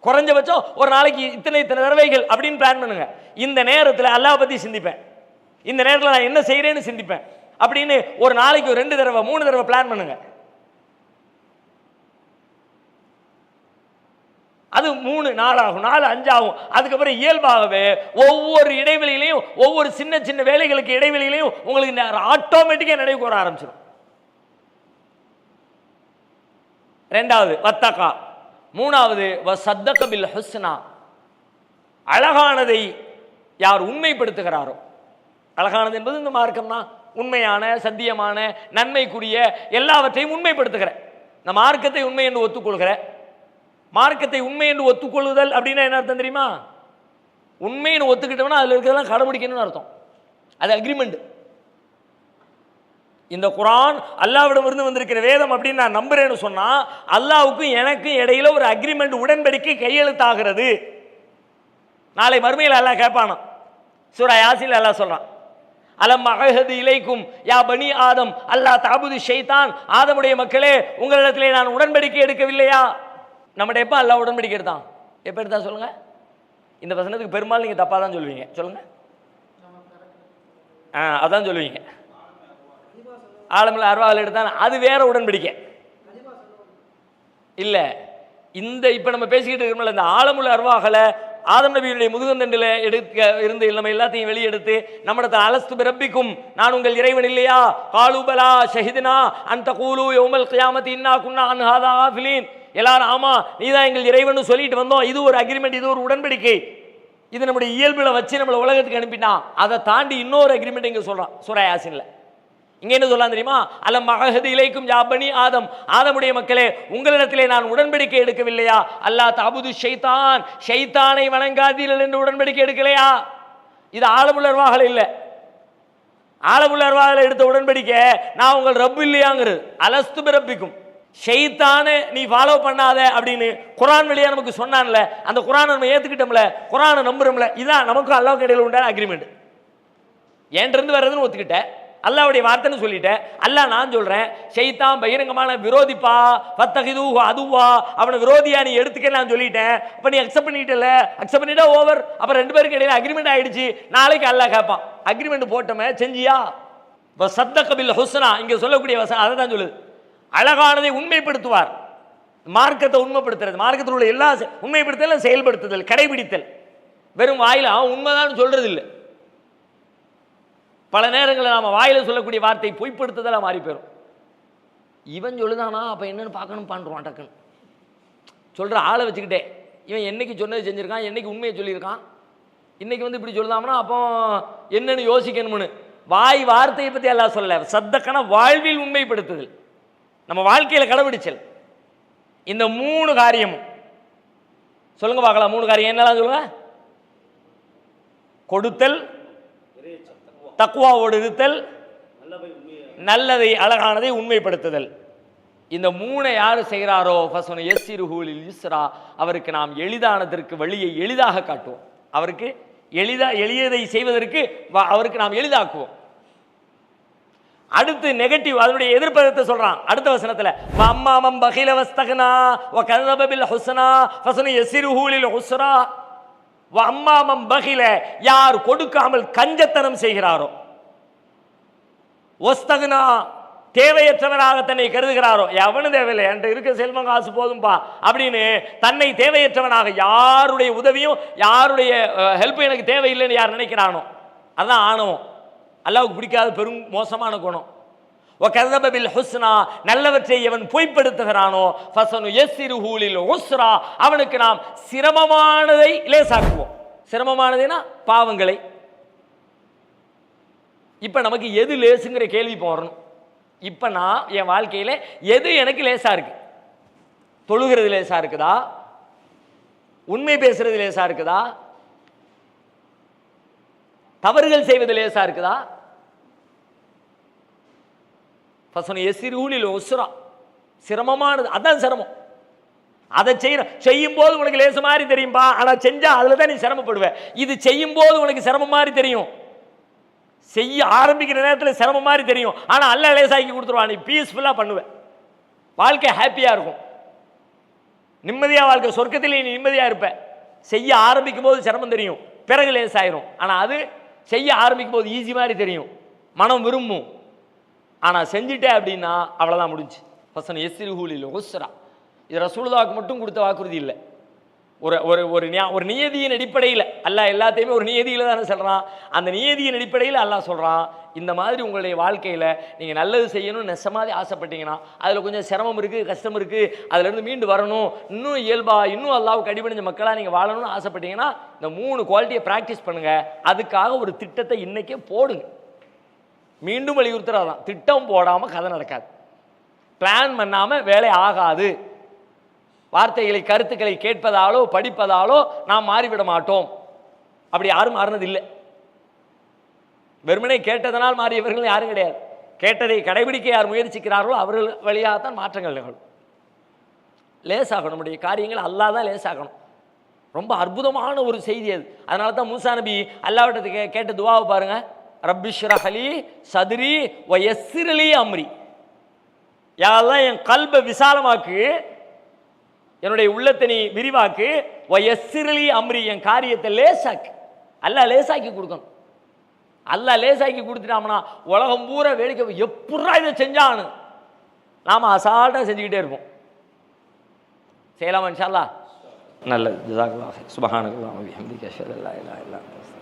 குறைஞ்சபட்சம் ஒரு நாளைக்கு இத்தனை தடவைகள் அப்படின்னு பிளான் பண்ணுங்க. இந்த நேரத்தில் அல்லாஹ் பற்றி சிந்திப்பேன், இந்த நேரத்தில் நான் என்ன செய்கிறேன்னு சிந்திப்பேன் அப்படின்னு ஒரு நாளைக்கு 2 தடவை 3 தடவை பிளான் பண்ணுங்க. அது 3 4 ஆகும், 4 5 ஆகும். அதுக்கப்புறம் இயல்பாகவே ஒவ்வொரு இடைவெளியிலையும் ஒவ்வொரு சின்ன சின்ன வேலைகளுக்கு இடைவெளியிலையும் உங்களுக்கு ஆட்டோமேட்டிக்காக நினைவு கூற ஆரம்பிச்சிடும். 2வது வத்தகா, 3வது வசத்தக பில் ஹுஸ்னா, அழகானதை யார் உண்மைப்படுத்துகிறாரோ. அழகானது என்பது இந்த மார்க்கம் தான், உண்மையான சத்தியமான நன்மைக்குரிய எல்லாவற்றையும் உண்மைப்படுத்துகிற, இந்த மார்க்கத்தை உண்மை என்று ஒத்துக்கொள்கிற. மார்க்கத்தை உண்மை என்று ஒத்துக்கொள்ளுதல் அப்படின்னா என்ன அர்த்தம் தெரியுமா? உண்மைன்னு ஒத்துக்கிட்டோம்னா அதில் இருக்கிறதெல்லாம் கடைபிடிக்கணும்னு அர்த்தம். அது அக்ரிமெண்ட். இந்த குர்ஆன் அல்லாஹ்விடம் இருந்து வந்திருக்கிற வேதம் அப்படின்னு நான் நம்புறேன்னு சொன்னா அல்லாஹ்வுக்கும் எனக்கும் இடையில ஒரு அக்ரிமெண்ட், உடன்படிக்கை கையெழுத்தாகிறது. நாளை மறுமையில் அல்லாஹ் கேட்பானா, சூரா யாசீன் அல்லாஹ் சொல்றான், அலம் அஹது இலைக்கும் யா பனி ஆதம் அல்லா தஅபுது ஷைத்தான், ஆதமுடைய மக்களே உங்களிடத்திலே நான் உடன்படிக்கை எடுக்கவில்லையா? நம்மகிட்ட எப்போ அல்லாஹ் உடன்படிக்கை எடுத்தான்? எப்போ எடுத்தா சொல்லுங்க? இந்த வசனத்துக்கு பெரும்பாலும் நீங்கள் தப்பாக தான் சொல்லுவீங்க. சொல்லுங்க, அதான் சொல்லுவீங்க. ஆலமுல் அர்வாஹில் எடுத்தான், அது வேற உடன்படிக்கை இல்லை. இந்த இப்போ நம்ம பேசிக்கிட்டு இருக்கோம்ல, இந்த ஆலமுல் அர்வாஹில் ஆதம் நபியுடைய முதுகந்தண்டில் எடுக்க இருந்து நம்ம எல்லாத்தையும் வெளியெடுத்து நம்மிடத்தை அலஸ்து பிரப்பிக்கும், நான் உங்கள் இறைவன் இல்லையா, காலூபலா ஷஹிதுனா அன் தகூலு யௌமல் கியாமத்தி இன்னா குன்னா அன் ஹாதா காஃபிலீன், எல்லாரும் ஆமா நீதான் எங்கள் இறைவன் சொல்லிட்டு வந்தோம், இது ஒரு அக்ரிமெண்ட், இது ஒரு உடன்படிக்கை, இது நம்முடைய இயல்புல வச்சு நம்மளை உலகத்துக்கு அனுப்பினா. அதை தாண்டி இன்னொரு அக்ரிமெண்ட் இங்க சொல்றான் சூரா யாசின்ல. இங்க என்ன சொல்லலாம் தெரியுமா? அலம் மகஹது இலைக்கும் யாபனி ஆதம், ஆதமுடைய மக்களே உங்களிடத்திலே நான் உடன்படிக்கை எடுக்கவில்லையா? அல்லாஹ் தஅபுது ஷைத்தான், ஷைத்தானை வணங்காதீர்கள் என்று உடன்படிக்கை எடுக்கலையா? இது ஆலமுள்ளர்வாகல இல்லை. ஆலமுள்ளர்வாகல எடுத்த உடன்படிக்கை நான் உங்கள் ரப்பு இல்லையாங்கிறது. அலஸ்து பிரப்பிக்கும், ஷைத்தானை நீ ஃபாலோ பண்ணாத அப்படின்னு குர்ஆன் வழியா நமக்கு சொன்னான்ல, அந்த குர்ஆனை நம்ம ஏத்துக்கிட்டோம்ல, குர்ஆனை நம்புறோம்ல, இதான் நமக்கும் அல்லாஹ்வுக்கு இடையில உண்டான அக்ரிமெண்ட். ஏன்றிருந்து வர்றதுன்னு ஒத்துக்கிட்ட, அல்லாஹ்வுடைய வார்த்தைன்னு சொல்லிட்டேன். அல்லாஹ் நான் சொல்றேன் ஷைத்தான் பகிரங்கமான விரோதிப்பா, ஃபத்தகிதுஹு அதுவா, அவனை விரோதியா நீ எடுத்துக்க நான் சொல்லிட்டேன். அப்ப நீ அக்செப்ட் பண்ணிட்டல, அக்செப்ட் பண்ணிட்டா ஓவர். அப்ப ரெண்டு பேருக்கு இடையில அக்ரிமெண்ட் ஆயிடுச்சு. நாளைக்கு அல்லாஹ் கேட்பான் அக்ரிமெண்ட் போட்டோமே செஞ்சியா? சத்தக பில் ஹுஸ்னா இங்க சொல்லக்கூடிய வசனம் அதை தான் சொல்லுது. அழகானதை உண்மைப்படுத்துவார், மார்க்கத்தை உண்மைப்படுத்துறது, மார்க்கத்தில் உள்ள எல்லா உண்மைப்படுத்தல் செயல்படுத்துதல், கடைபிடித்தல். வெறும் வாயில உண்மைதான் சொல்றது இல்லை. பல நேரங்களில் நாம வாயில சொல்லக்கூடிய வார்த்தை பொய்ப்படுத்துதலாக மாறி போயிடும். இவன் சொல்லுதானா அப்ப என்னன்னு பார்க்கணும் பண்ணுவான் டக்குன்னு சொல்ற ஆளை வச்சுக்கிட்டே, இவன் என்னைக்கு சொன்னது செஞ்சிருக்கான், என்னைக்கு உண்மையை சொல்லியிருக்கான், இன்னைக்கு வந்து இப்படி சொல்லுதாம்னா அப்போ என்னன்னு யோசிக்கணும்னு. வாய் வார்த்தையை பத்தி எல்லாம் சொல்லல, சத்தக்கான வாழ்வில் உண்மைப்படுத்துதல், நம்ம வாழ்க்கையில கடைபிடிச்சல். இந்த மூணு காரியம் சொல்லுங்க பார்க்கலாம். மூணு காரியம் என்னெல்லாம் சொல்லுங்க? கொடுத்தல், தக்வாவோடு இருத்தல், நல்லதை அழகானதை உண்மைப்படுத்துதல். இந்த மூணை யாரு செய்கிறாரோ ஃபஸ்னு யஸ்ஸிருஹுலில் யுஸ்ரா, அவருக்கு நாம் எளிதானதற்கு வழியை எளிதாக காட்டுவோம். அவருக்கு எளியதை செய்வதற்கு அவருக்கு நாம் எளிதாக்குவோம். அடுத்து நெகட்டிவ், அதனுடைய எதிர்ப்பதத்தை சொல்றான் அடுத்த வசனத்துல. வம்மாமம் பகில வஸ்தகனா வ கஸப பில் ஹுஸ்னா ஃபஸ்னு யஸ்ஸிருஹுலில் உஸ்ரா. வம்மாமம் பகில, யார் கொடுக்காமல் கஞ்சத்தனம் செய்கிறாரோ, ஒஸ்தகுனா தேவையற்றவனாக தன்னை கருதுகிறாரோ, எவனும் தேவையில்லை என்கிட்ட இருக்க செல்வம் காசு போதும்பா அப்படின்னு தன்னை தேவையற்றவனாக, யாருடைய உதவியும் யாருடைய ஹெல்ப் எனக்கு தேவையில்லைன்னு யார் நினைக்கிறானோ அதான் ஆணவம். அல்லாஹ்வுக்கு பிடிக்காத பெரும் மோசமான குணம். وَكَذَّبَ بِالْحُسْنَى, நல்லவற்றை எவன் பொய்ப்படுத்துகிறானோ ஃபஸனு யஸ்ஸிருஹு லில் உஸ்ரா, அவனுக்கு நாம் சிரமமானதை லேசாக்குவோம். சிரமமானதுனா பாவங்களை. இப்ப நமக்கு எது லேசுங்கிற கேள்வி போறணும். இப்ப நான் என் வாழ்க்கையில எது எனக்கு லேசா இருக்கு? தொழுகிறது லேசா இருக்குதா? உண்மை பேசுறது லேசா இருக்குதா? தவறுகள் செய்வது லேசா இருக்குதா? சிரமமானது, அதான் சிரமம். அதை செய்யும் போது உனக்கு லேசு மாதிரி தெரியும்பா, ஆனா செஞ்சா அதுல தான் நீ சிரமப்படுவ. இது செய்யும் போது உனக்கு சிரமம் மாதிரி தெரியும், செய்ய ஆரம்பிக்கிற நேரத்தில் சிரமம் மாதிரி தெரியும், ஆனா அல்லாஹ் லேசாக்கி கொடுத்துருவான். நீ பீஸ்ஃபுல்லா பண்ணுவ, வாழ்க்கை ஹாப்பியா இருக்கும், நிம்மதியா வாழ்க்கை, சொர்க்கத்திலே நீ நிம்மதியா இருப்ப. செய்ய ஆரம்பிக்கும் போது சிரமம் தெரியும், பிறகு லேசாயிரும். ஆனா அது செய்ய ஆரம்பிக்கும் போது ஈஸி மாதிரி தெரியும், மனம் விரும்பும். ஆனால் செஞ்சுட்டே அப்படின்னா அவ்வளோதான் முடிஞ்சு. ஃபஸ்னு யஸ்ஸிருஹு லில் உஸ்ரா, இது ரசூலுல்லாஹ்வுக்கு மட்டும் கொடுத்த வாக்குறுதி இல்லை. ஒரு ஒரு ஒரு நியதியின் அடிப்படையில் அல்லாஹ் எல்லாத்தையுமே ஒரு நியதியில் தானே சொல்கிறான். அந்த நியதியின் அடிப்படையில் அல்லாஹ் சொல்கிறான், இந்த மாதிரி உங்களுடைய வாழ்க்கையில் நீங்கள் நல்லது செய்யணும்னு நெசமாதிரி ஆசைப்பட்டீங்கன்னா, அதில் கொஞ்சம் சிரமம் இருக்குது, கஷ்டம் இருக்குது, அதுலேருந்து மீண்டு வரணும், இன்னும் இயல்பாக இன்னும் அல்லாஹ்வுக்கு அடிபணிஞ்ச மக்களாக நீங்கள் வாழணும்னு ஆசைப்பட்டீங்கன்னா இந்த 3 குவாலிட்டியை ப்ராக்டிஸ் பண்ணுங்கள். அதுக்காக ஒரு திட்டத்தை இன்றைக்கே போடுங்க. மீண்டும் வலியுறுத்துறதான், திட்டம் போடாமல் கதை நடக்காது, பிளான் பண்ணாமல் வேலை ஆகாது. வார்த்தைகளை கருத்துக்களை கேட்பதாலோ படிப்பதாலோ நாம் மாறிவிட மாட்டோம். அப்படி யாரும் மாறினது இல்லை. வெறுமனே கேட்டதனால் மாறியவர்கள் யாரும் கிடையாது. கேட்டதை கடைபிடிக்க யார் முயற்சிக்கிறார்களோ அவர்கள் வழியாகத்தான் மாற்றங்கள் நிகழும். லேசாகணும் நம்முடைய காரியங்கள், அல்லாஹ் தான் லேசாகணும். ரொம்ப அற்புதமான ஒரு செய்தி அது. அதனால தான் மூசா நபி அல்லாஹ்விட்ட கேட்ட துவாவை பாருங்க, ரப்பிஷ்ரஹ் லி சத்ரி வ யஸ்ஸிர் லி அம்ரி. யா அல்லாஹ் என் கல்பை விசாலமாக்கு, என்னுடைய உள்ளத்தை நீ விரிவாக்கு, வ யஸ்ஸிர் லி அம்ரி என் காரியத்தை லேசாக்கு. அல்லாஹ் லேசாக்கி கொடுக்கணும். அல்லாஹ் லேசாக்கி கொடுத்துட்டாம்னா உலகம் பூரா வேடிக்கை, எப்படா இதை செஞ்சான்னு நாம அசால்ட்டாக செஞ்சுக்கிட்டே இருப்போம். செய்யலாமா இன்ஷா அல்லாஹ்? நல்லது. ஜஸாக்கல்லாஹ். சுப்ஹானல்லாஹி வ பிஹம்திஹி அஷ்ஹது அல்லா இலாஹா இல்லா அன்த